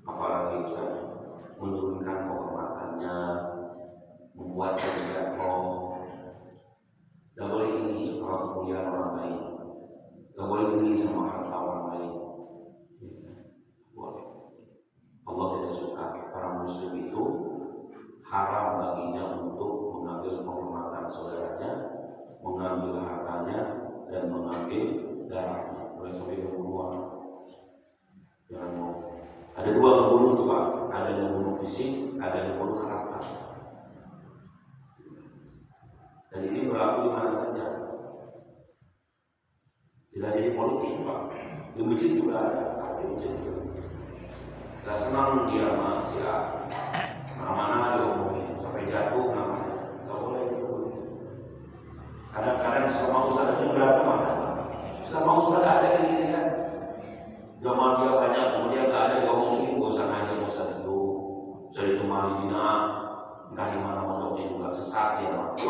apalagi menurunkan kehormatannya, membuat dia jatuh. Gak boleh iri kalau kemuliaan orang lain, gak boleh iri sama harta orang lain. Allah tidak suka. Para muslim itu haram baginya untuk mengambil kehormatan saudaranya, mengambil hartanya, dan mengambil darahnya. Boleh sampai membunuh. Jangan mau. Ada dua membunuh tuh Pak. Ada yang membunuh fisik, ada yang membunuh karakter. Dan ini berlaku di mana saja. Tidak jadi politik Pak. Di masjid juga ada. Di masjid juga. Gak senang dia sama si A. Mana-mana diomongin sampai jatuh namanya. Gak boleh gitu. Kadang-kadang sama ustaz itu berantem ada. Sama ustaz ada yang gini kan. Zaman dia banyak, kemudian gak ada diomongin. Gak usah ngaji ustaz itu. Ustaz itu mahal bina. Entah di mana mondoknya juga sesat ya Pak.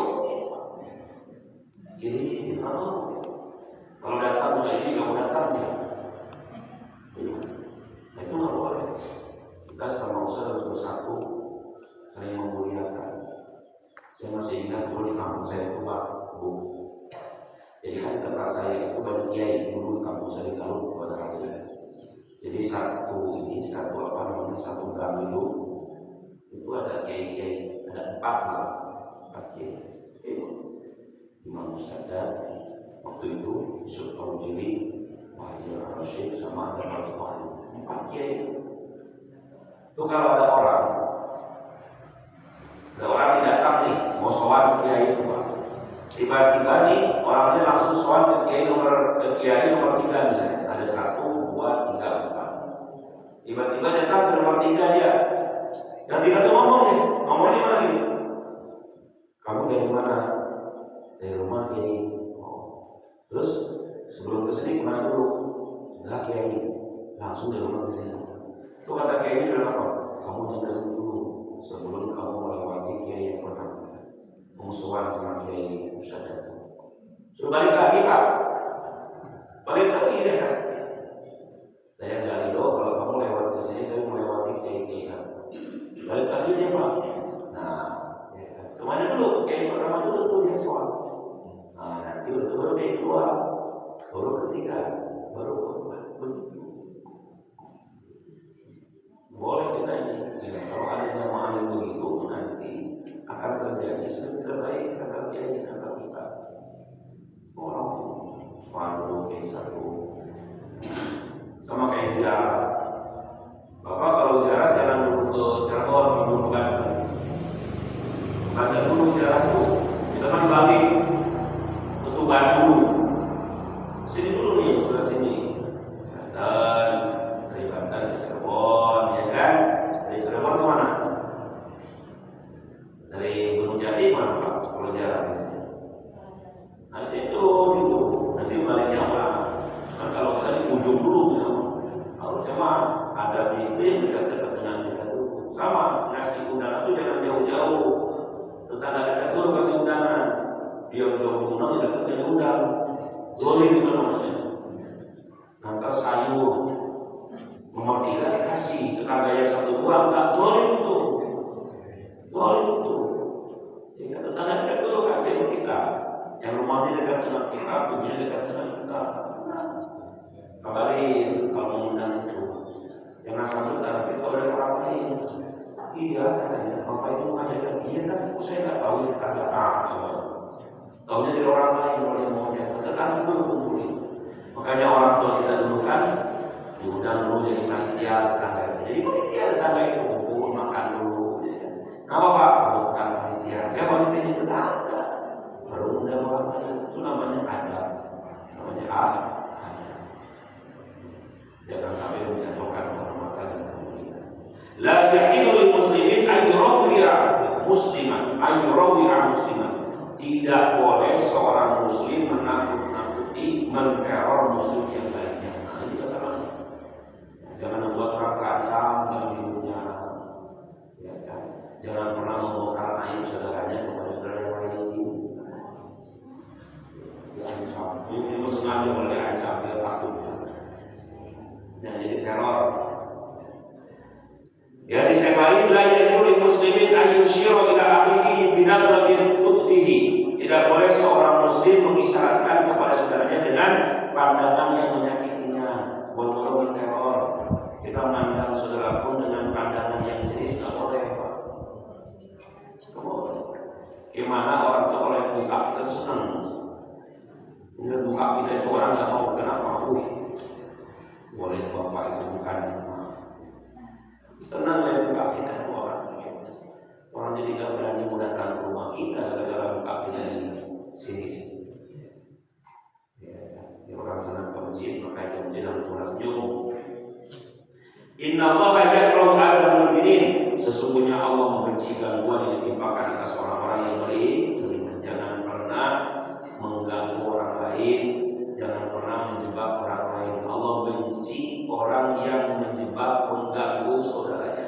Ini kalau datang ustaz ini gak mau datang ya. Itu gak boleh. Kita sama ustaz harus bersatu, saling memuliakan. Saya masih ingat dulu di kampung saya itu Pak, Bu. Jadi kan tempat saya itu banyak kiai dulu di kampung saya di Garut pada Raja. Jadi satu gang itu ada kiai-kiai, ada 4 kiai. Imam Musadar waktu itu Yusuf Al-Jili, Wahid Al-Rasyid, sama ada Al-Tuhan. 4 kiai. Itu kalau ada orang datang nih mau sowan ke kiai itu Pak. Tiba-tiba nih orangnya langsung sowan ke kiai nomor 3 misalnya. Ada 1, 2, 3, 4. Tiba-tiba datang ke nomor 3 dia. Yang 3 tuh ngomong nih, ngomongnya mana nih? Kamu dari mana? Dari rumah kiai. Terus sebelum kesini kemana dulu? Enggak kiai, langsung dari rumah kesini. Itu kata kiai ini adalah apa? Kamu jangan kesini dulu sebelum kamu melewati kiai yang pertama. Musuhan sama kiai Musadar. Sudah balik lagi Pak. Balik lagi ya. Saya nggak ridho kalau kamu lewat kesini tapi melewati kiai-kiai. Balik lagi dia Pak. Nah, ya. Kemana dulu? Kiai pertama dulu tuh dia soal. Nah, nanti baru kiai kedua, baru ketiga, baru keempat. Begitu. Boleh kita ini. Ya, kalau ada jamaah yang begitu nanti akan terjadi sesuatu terbaik kata kiai kata ustaz. Orang selalu kiai satu sama kayak ziarah. Bapak kalau ziarah jangan dulu ke Cirebon, dulu ke Banten. Banten dulu ziarah tuh. Kita kan Bali, ke Tuban dulu. Sini dulu nih, sudah sini. Dan dari Banten ke Cirebon, ya kan? Dari Cirebon kemana? Dari Gunung Jati mana Pak? Kalau ziarah di sini. Nanti itu, nanti baliknya apa? Kan kalau kita di ujung dulu, harusnya mah dia udah undang ya dekat dia undang. Zolim itu namanya. Nanti sayur nomor 3 dikasih tetangga yang 1 2 enggak zolim itu. Zolim itu. Ya, tetangga kita dulu kasih ke kita. Yang rumahnya dekat dengan kita, punya dekat dengan kita. Kabarin kalau mengundang itu. Jangan sampai tapi kalau ada orang lain. Iya katanya, bapak itu mengajarkan dia kan, saya nggak tahu ya kata tahunya dari orang lain kalau yang mau dia tetap itu kumpulin. Makanya orang tua kita dulu kan diundang dulu jadi panitia tetangga. Jadi panitia tetangga itu kumpul makan dulu. Kenapa pak? Bukan panitia. Saya panitianya tetangga. Baru undang orang lain itu namanya ada. Namanya ada. Jangan sampai menjatuhkan kehormatan dan kemuliaan. La yahilu lil muslimin an yurawiya musliman, an yurawiya musliman. Tidak boleh seorang muslim menakut-nakuti, menteror muslim yang lainnya. Nah, ini salahnya. Jangan membuat orang terancam dalam hidupnya. Ya, kan? Jangan pernah membongkar aib saudaranya kepada saudara yang lain. Jangan sampai ini sengaja boleh ancam dia takut. Yang jadi teror. Ya disebut la yahul muslimin an yusyira ila akhihi bi nadratin tuqtihi. Tidak boleh seorang muslim mengisyaratkan kepada saudaranya dengan pandangan yang menyakitinya, boleh teror. Kita memandang saudara pun dengan pandangan yang serius tak boleh, Pak. Gimana orang tua oleh buka kita senang. Ini buka kita itu orang nggak mau kenapa? Boleh bapak itu bukan senang ya buka kita itu orang jadi gak berani mau datang ke rumah kita gara-gara buka kita ini sini. Ya, orang senang ke masjid makanya masjid harus senyum. Inna Allah yakrahu al mu'minin. Sesungguhnya Allah membenci gangguan yang ditimpakan atas orang-orang yang beriman. Jangan pernah mengganggu orang lain. Jangan pernah menjebak orang lain. Allah benci orang yang menjebak, mengganggu saudaranya.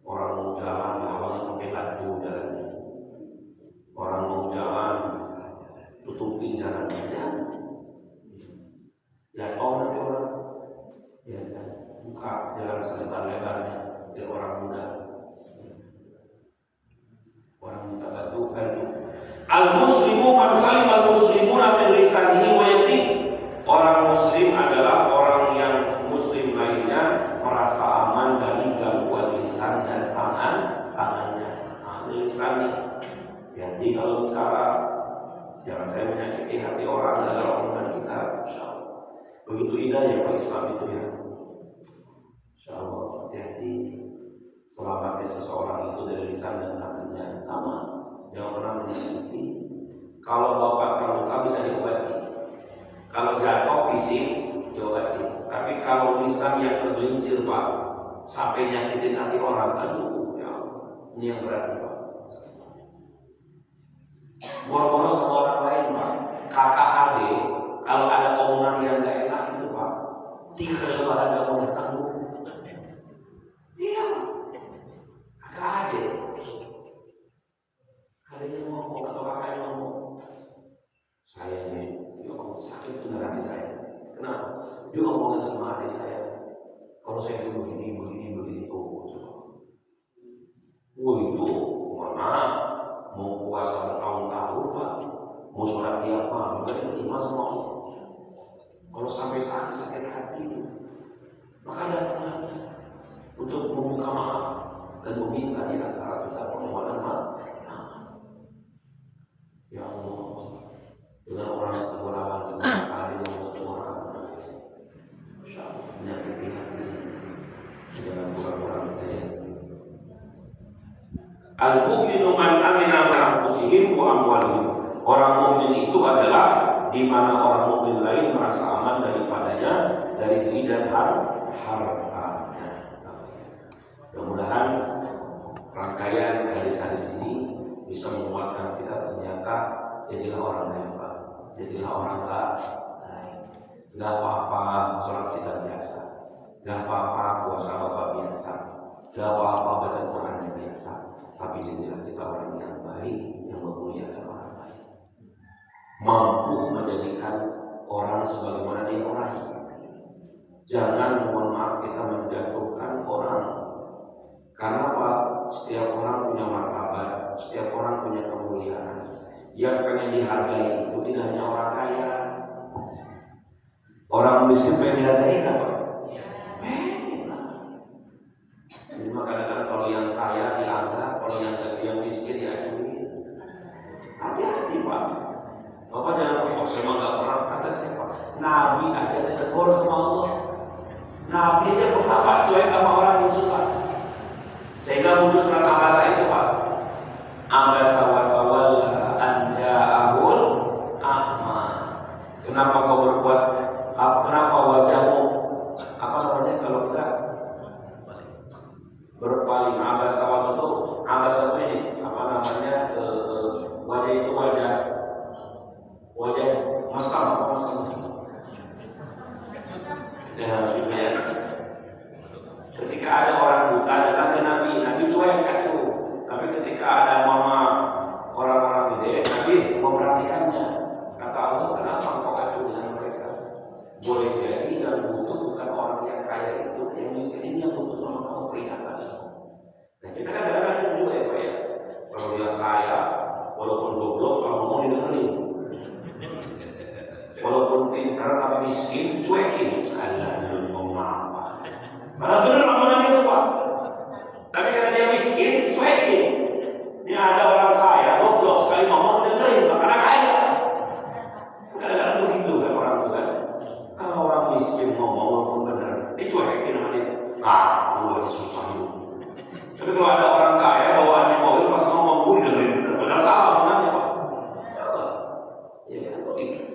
Orang mau jalan, halangi pakai batu jalannya. Orang mau jalan, tutupin jalannya. Ya, orang ya, buka jalan selebar-lebarnya biar orang muda. Orang minta batu. Al-muslimu man salim al-muslimuna min lisanihi wa yadihi. Orang muslim adalah orang yang muslim lainnya merasa aman dari gangguan lisan dan tangannya. Lisannya. Jadi kalau bicara jangan saya menyakiti hati orang adalah omongan kita. Insyaallah. Begitu indah ya Pak Islam itu ya. Insyaallah hati-hati. Selamatnya seseorang itu dari lisan dan tangannya sama. Jangan pernah menyakiti. Kalau bapak terluka bisa diobati. Kalau jatuh fisik diobati. Tapi kalau lisan yang tergelincir Pak sampai nyakitin hati orang, aduh ya Allah, ini yang berat Pak. Boro-boro sama orang lain Pak, kakak adik, kalau ada omongan yang gak enak itu Pak, 3 lebaran gak mau datang. Iya kakak adik. Adanya ngomong atau kakaknya ngomong, saya ini, ya Allah sakit beneran di saya. Kenapa? Dia ngomongin sama adik saya. Kalau saya itu begini, itu mana? Mau puasa bertahun-tahun Pak, mau sholat tiap malam, juga diterima sama Allah. Kalau sampai sakit hati, maka datanglah untuk membuka maaf dan meminta di antara kita permohonan maaf. Ya Allah, dengan orang setengah kali dengan setengah menyakiti hati dengan kurang-kurang al-mu'minu man amina anfusihim wa amwalihim. Orang mukmin itu adalah di mana orang mukmin lain merasa aman daripadanya dari diri dan hartanya. Mudah-mudahan rangkaian hadis-hadis ini bisa menguatkan kita ternyata jadilah orang lain Pak. Jadilah orang lain. Gak apa-apa sholat kita biasa. Gak apa-apa puasa Bapak biasa. Gak apa-apa baca Quran yang biasa. tapi jadilah kita orang yang baik, yang memuliakan orang lain, mampu menjadikan orang sebagaimana dia orang. Jangan mohon maaf kita menjatuhkan orang. Karena apa? Setiap orang punya martabat, setiap orang punya kemuliaan. Yang pengen dihargai itu tidak hanya orang kaya. Orang miskin pengen dihargai apa? Pengen lah. Jadi kadang-kadang kalau yang kaya dianggap, kalau yang miskin diacuin. Hati-hati Pak. Bapak jangan, oh saya nggak pernah kata siapa. Nabi aja ditegur sama Allah. Nabi dia pernah cuek sama orang yang susah. Sehingga muncul surat Abasa itu Pak. Abasa wa tawalla an ja'ahul a'ma. Kenapa kau berbuat? Kenapa wajahmu? Apa namanya kalau kita berpaling? Abasa wa itu, abasa itu ini apa namanya? Wajah itu wajah masam. Ya, ketika ada orang buta datang ke Nabi cuek acuh. Tapi ketika ada mama orang-orang gede, Nabi memperhatikannya. Kata Allah, kenapa engkau acuh dengan mereka? Boleh jadi yang butuh bukan orang yang kaya itu, yang miskin ini yang butuh sama kamu peringatan. Nah kita kadang-kadang juga ya Pak ya. Kalau dia kaya, walaupun goblok, kalau mau didengerin. Walaupun pintar tapi miskin, cuekin. Allah belum ngomong apa. Malah bener omongan itu Pak. Tapi karena dia miskin, dicuekin. Ini ada orang kaya, goblok sekali ngomong dengerin, karena kaya. Kadang-kadang begitu kan orang itu kan. Kalau orang miskin ngomong walaupun bener, dicuekin sama dia. Lu lagi susah itu. Tapi kalau ada orang kaya bawaannya mobil pas ngomong gue dengerin bener, benar salah omongannya Pak. Ya kan begitu.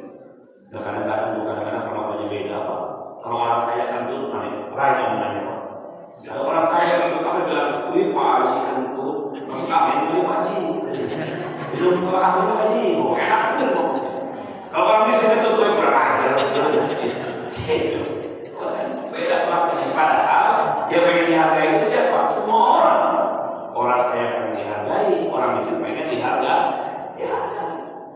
Nah kadang-kadang perlakuannya beda Pak. Kalau orang kaya kentut, lain omongannya Pak. Ada orang kaya kentut, kami bilang, wih Pak Haji kentut, masuk amin, wih Pak Haji. Belum ke amin Pak Haji, enak bener ngomongnya. Kalau orang miskin kentut, wih kurang ajar. Gitu. Beda perlakuannya. Padahal yang pengen dihargai itu siapa? Semua orang. Orang kaya pengen dihargai, orang miskin pengen dihargai. Ya,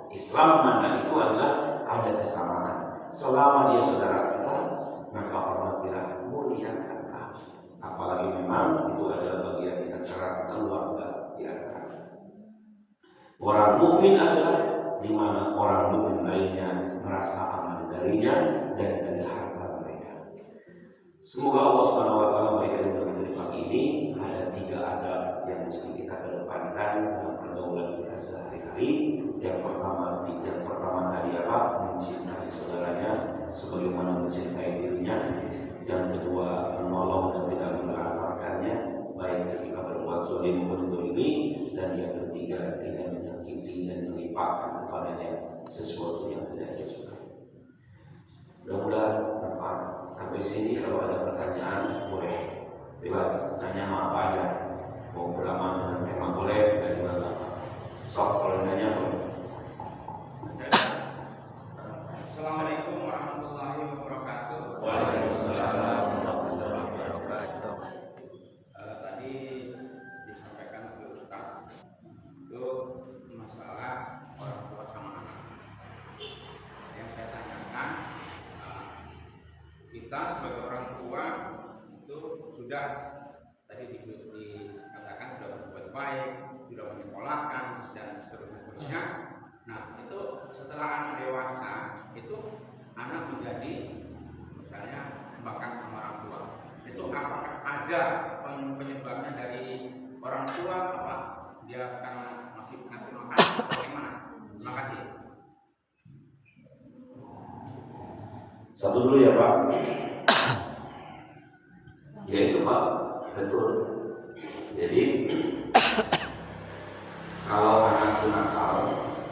Islam memandang itu adalah ada kesamaan. Selama dia saudara kita, maka hormatilah, muliakanlah. Apalagi memang itu adalah bagian di antara keluarga di antara. Orang mukmin adalah di mana orang mukmin lainnya merasa aman darinya dan dari harta mereka. Semoga Allah Subhanahu wa taala memberikan berkat pagi ini. Ada 3 adab yang mesti kita kedepankan dalam pergaulan kita sehari-hari. Yang pertama tadi apa? Mencintai saudaranya sebagaimana mencintai dirinya. Yang kedua, menolong dan tidak menelantarkannya, baik ketika berbuat zalim maupun dzalimi. Dan yang ketiga, tidak menyakiti dan melimpahkan kepadanya sesuatu yang tidak dia sukai. Mudah-mudahan bermanfaat. Sampai sini kalau ada pertanyaan boleh bebas tanya apa aja. Mau beramal dengan tema boleh, dari mana? Sok kalau nanya boleh. Assalamualaikum warahmatullahi wabarakatuh. Waalaikumsalam warahmatullahi wabarakatuh. Tadi disampaikan oleh Ustaz itu masalah orang tua sama anak. Yang saya tanyakan, kita sebagai orang tua itu sudah tadi dikatakan sudah berbuat baik, sudah menyekolahkan dan seterusnya. Nah itu setelah anak dewasa itu anak menjadi misalnya bahkan sama orang tua, itu apakah ada penyebabnya dari orang tua, apa dia karena masih ngasih makan atau bagaimana? Terima kasih. Satu dulu ya Pak. Ya itu Pak, betul. Jadi kalau anak itu nakal,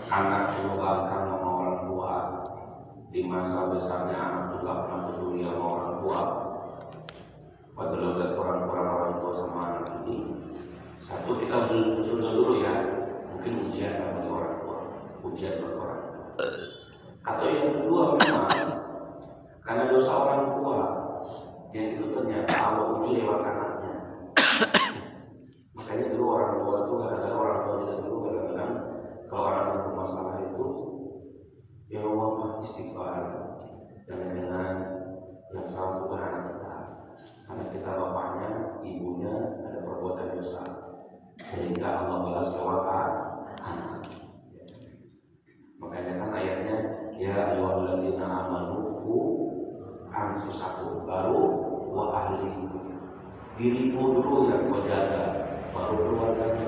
anak mengembangkan sama orang tua, di masa besarnya anak itu gak pernah peduli sama orang tua. Padahal lihat orang tua sama anak ini, satu kita sudah dulu ya, mungkin ujian bagi orang tua, ujian bagi orang tua. Atau yang kedua memang karena dosa orang tua yang itu ternyata Allah uji lewat anaknya. Makanya dulu orang tua itu balas lewat anak. Makanya kan ayatnya ya ayyuhalladzina amanu qu anfusakum baru wa ahlikum. Dirimu dulu yang kau jaga, baru keluargamu.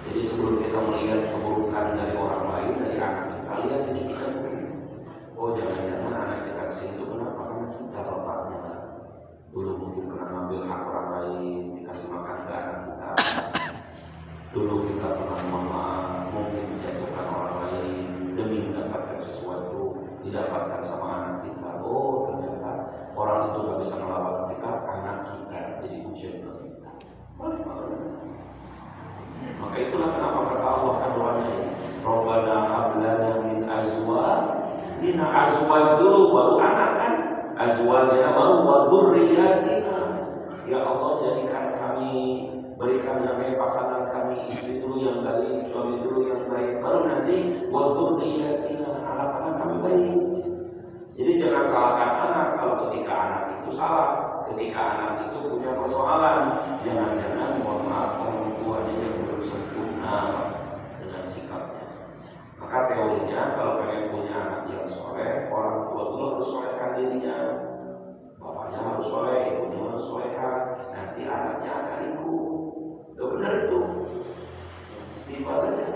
Jadi sebelum kita melihat keburukan dari orang lain, dari anak kita, lihat ini kita dulu. Oh jangan-jangan anak kita kesini itu kenapa? Karena kita bapaknya dulu mungkin pernah ngambil hak orang lain, dikasih makan ke anak kita. Dulu kita pernah mungkin menjatuhkan orang lain demi mendapatkan sesuatu, didapatkan sama anak kita. Oh ternyata orang itu gak bisa melawan kita, anak kita jadi ujian bagi kita. Maka itulah kenapa kata Allah kan doanya ini, Rabbana hablana min azwajina, azwaj dulu baru anak kan, azwajina baru wa dzurriyyatina. Ya Allah jadikan kami, berikan kami pasangan kami, istri dulu yang baik, suami dulu yang baik, baru nanti wa dzurriyyatina, anak-anak kami baik. Jadi jangan salahkan anak kalau ketika anak itu salah, ketika anak itu punya persoalan. Jangan-jangan mohon maaf orang tuanya yang belum sempurna dengan sikapnya. Maka teorinya kalau pengen punya anak yang soleh, orang tua dulu harus solehkan dirinya. Bapaknya harus soleh, ibunya harus solehkan, nanti anaknya akan ikut. Itu benar itu. Istighfar aja.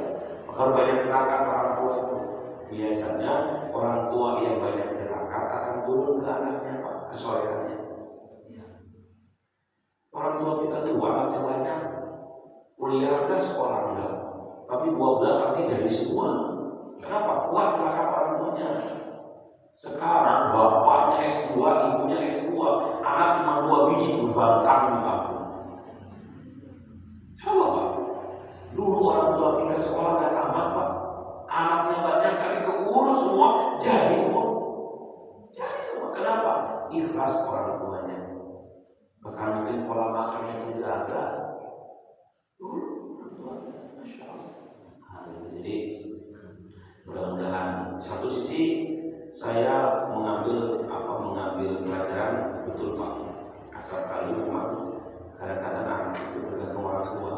Maka banyak terakat orang tua itu. Biasanya orang tua yang banyak terakat akan turun ke anaknya, Pak, kesolehannya. Orang tua kita tua, anaknya banyak, kuliah ke sekolah enggak, tapi 12 artinya jadi semua. Kenapa? Kuat terakat orang tuanya. Sekarang bapaknya S2, ibunya S2, anak cuma 2 biji berbangkang di kampung. Coba Pak, dulu orang tua kita sekolah nggak tamat Pak, anaknya banyak kali keurus semua, jadi semua. Kenapa? Ikhlas orang tuanya. Bahkan mungkin pola makannya tidak ada. Masya Allah. Jadi mudah-mudahan satu sisi saya mengambil pelajaran betul Pak. Acap kali memang kadang-kadang anak itu tergantung orang tua.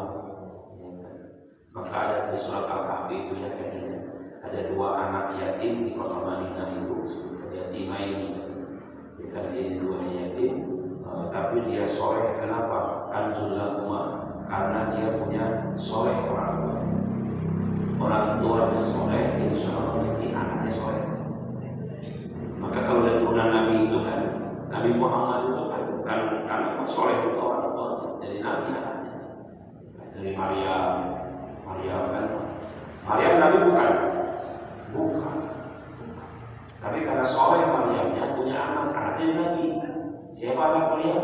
Maka ada di surat Al-Kahfi itu ya kayaknya ada 2 anak yatim di kota Madinah itu disebut yatimaini. Ya kan dia 2 yatim. Tapi dia soleh, kenapa? Kanzul lahuma, karena dia punya soleh orang tua. Orang tuanya soleh, insya Allah nanti anaknya soleh. Maka kalau dia turunan Nabi itu kan, Nabi Muhammad itu kan karena soleh itu orang tuanya, jadi Nabi anaknya. Dari Maryam kan, Maryam Nabi bukan. Tapi karena soleh Maryamnya punya anaknya Nabi. Siapa anak Maryam?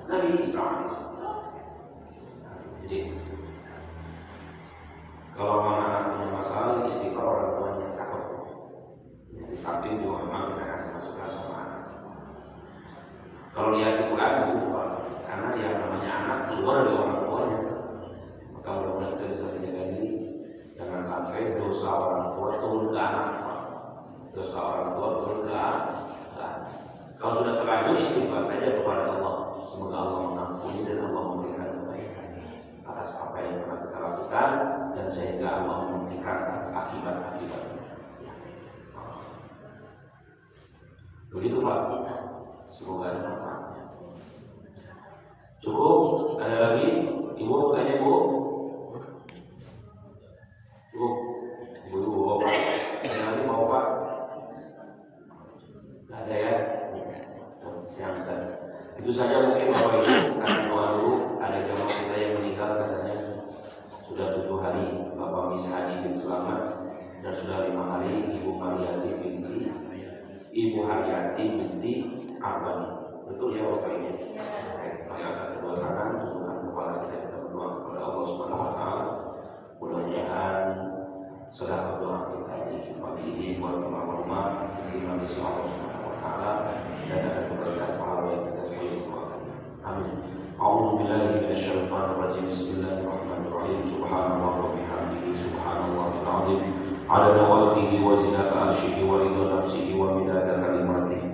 Nabi Isa. Jadi kalau anak punya masalah, istighfar orang tuanya cakep. Di samping juga memang kita kasih masukan sama anak. Kalau lihat di Quran bukan, karena yang namanya anak keluar dari orang tuanya. Maka mudah-mudahan kita bisa menjaga diri, jangan sampai dosa orang tua turun ke anak. Dosa orang tua turun ke anak. Kalau sudah terlanjur istighfar saja kepada Allah. Semoga Allah mengampuni dan Allah memberikan kebaikan atas apa yang pernah kita lakukan, dan sehingga Allah memberikan atas akibat-akibatnya. Begitu Pak. Semoga ada manfaatnya. Cukup? Ada lagi? Ibu tanya Bu? Bu, ada lagi mau Pak? Gak ada ya? Siang saja. Itu saja mungkin Bapak Ibu, karena doa dulu. Ada jamaah kita yang meninggal katanya sudah 7 hari, Bapak Mishadi bin Selamat, dan sudah 5 hari Ibu Mariati binti Ibu Haryati binti Arbani. Betul ya Bapak Ibu? Mari angkat kedua tangan, tundukkan kepala kita berdoa kepada Allah Subhanahu Wa Taala. Mudah-mudahan sedekah doa kita di pagi ini buat rumah-rumah diterima di sisi Allah Subhanahu Wa Taala, dan ada kebaikan pahala yang kita selalu doakan. Amin. A'udzu billahi minasyaitonir rajim. Bismillahirrahmanirrahim. Subhanallah wa bihamdihi, subhanallahil azim. Adada khalqihi wa zinata arsyihi wa ridha nafsihi wa midada kalimatihi.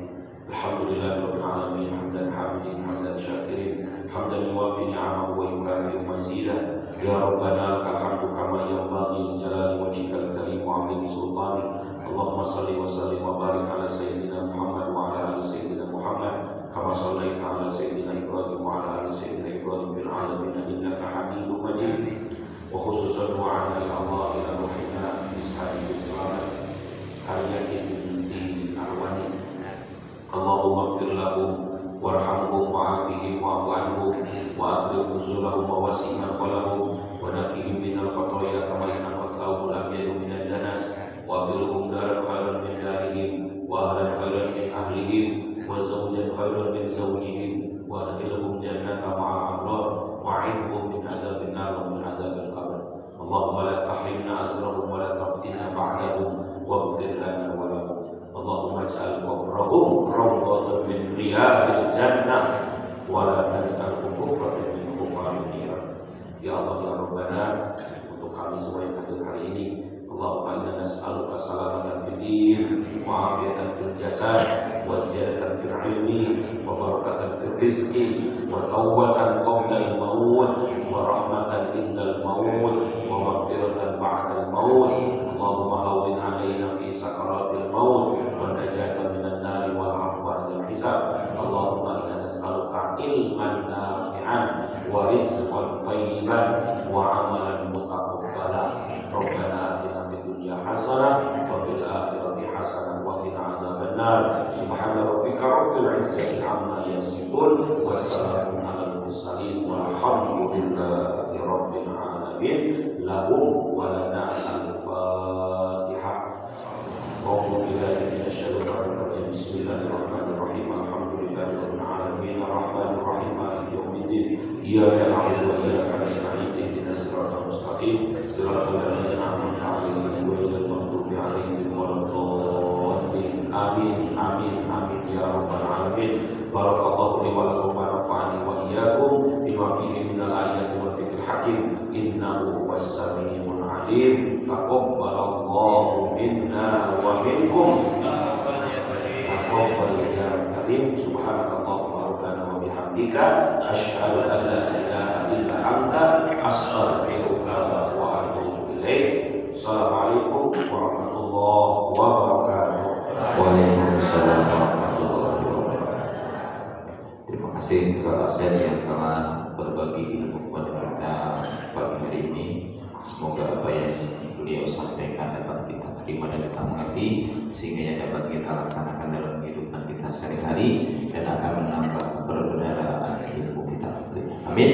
Alhamdulillahirabbil alamin. Hamdan hamidin, hamdan syakirin, hamdan حمدا يوافي نعمه ويكافئ مزيده يا ربنا لك الحمد كما ينبغي لجلال وجهك الكريم وعظيم سلطانك اللهم صل وسلم وبارك على سيدنا محمد وعلى ال سيدنا محمد كما صليت على سيدنا ابراهيم وعلى ال سيدنا ابراهيم في العالمين انك حميد مجيد وخصوصا دعانا الى الله الى روحنا اسحاق بن سلامه حياة بنت عواني اللهم اغفر لهم وارحمهم وعافهم واعف عنهم واكرم نزلهم ووسع مدخلهم ونقهم من الخطايا كما ينقى الثوب الابيض من الدنس وابدلهم دارا خيرا من دارهم واهلا خيرا من اهلهم وزوجا خيرا من زوجهم وادخلهم جنة مع الابرار وعينهم من عذاب النار ومن عذاب القبر اللهم لا تحرمنا اجرهم ولا تفتنا بعدهم واغفر لنا ولهم اللهم اجعل قبرهم روضة من رياض الجنة ولا تجعلهم كفرة من كفار النيران ya Allah ya Rabbana untuk kami semua yang hadir hari ini Allahumma inna nas'aluka salamatan fid din wa afiatan fil jasad wa ziyadatan fil ilmi wa barakatan fil rizqi wa tawbatan qabla al maut wa rahmatan indal maut wa maghfiratan ba'da al maut Allahumma hawwin 'alaina fi sakaratil maut wa najatan minan nar wal 'afwa 'anil hisab Allahumma inna nas'aluka ilman nafi'an wa rizqan thayyiban wa 'amalan mutaqabbalan Rabbana atina fid dunya hasanah wa fil akhirati hasanah wa qina adzabannar subhana rabbika rabbil izzati amma yasifun wa salamun 'alal mursalin walhamdulillahi rabbil alamin lahum wa lana al-fatihah A'udzu billahi minasy syaithanir rajim bismillahirrahmanirrahim alhamdulillahi rabbil alamin arrahmanir rahim maliki yaumiddin iyyaka na'budu wa iyyaka nasta'in ihdinas siratal mustaqim siratal ladzina an'amta 'alaihim ghairil maghdubi 'alaihim waladdallin amin amin amin ya rabbal alamin barakallahu li wa lakum wa nafa'ani wa iyyakum bima fihi minal ayati wa dzikril hakim innahu was-sami'ul 'alim taqabbalallahu minna wa minkum taqabbal ya karim subhanakallahumma rabbana wa bihamdika asyhadu an la ilaha illa anta astaghfiruka wa atubu ilaik. Assalamualaikum warahmatullahi wabarakatuh. Waalaikumsalam warahmatullahi wabarakatuh. Terima kasih kepada Ustaz yang telah berbagi ilmu kepada kita pagi hari ini. Semoga apa yang beliau sampaikan dapat kita terima dan kita mengerti sehingga dapat kita laksanakan dalam kehidupan kita sehari-hari dan akan menambah perbendaharaan ilmu kita. Amin.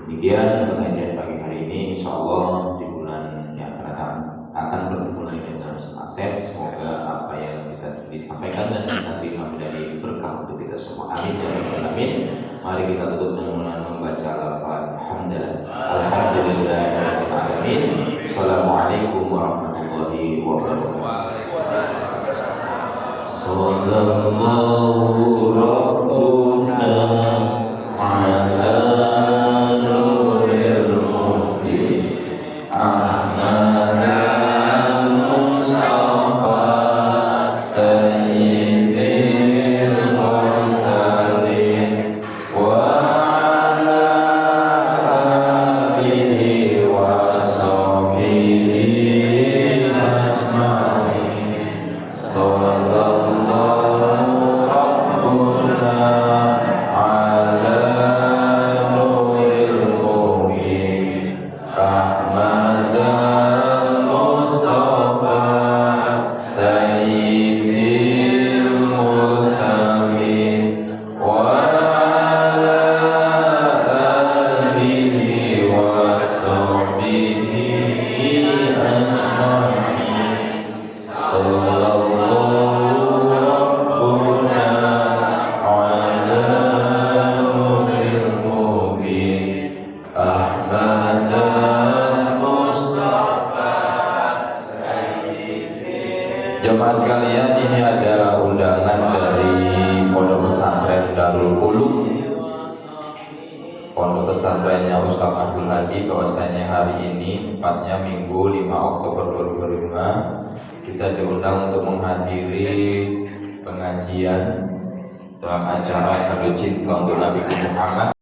Demikian pengajian pagi hari ini, insyaallah di bulan yang akan datang akan bertemu lagi dengan Ustaz Asep. Semoga apa yang kita disampaikan dan kita terima menjadi berkah untuk kita semua. Amin ya rabbal alamin. Mari kita tutup dengan membaca al-Fatihah. Alhamdulillahirabbil alamin. Assalamualaikum warahmatullahi wabarakatuh. Sallallahu rabbuna ala nuril mubin ahmad mustafa sayyidil mursalin wa ala alihi wa sahbihi ajma'in. Sallallahu rabbuna ala nuril mubin ahmad mustafa sayyidil mursalin wa ala alihi wa sahbihi ajma'in. Sallallahu rabbuna ala nuril mubin ahmad mustafa sayyidil. Jemaah sekalian, ini ada undangan dari Pondok Pesantren Darul Qulub, Pondok Pesantrennya Ustaz Abdul Hadi, bahwasanya hari ini tepatnya Minggu 5 Oktober 2005 kita diundang untuk menghadiri pengajian dalam acara Kado Cinta untuk Nabi Muhammad.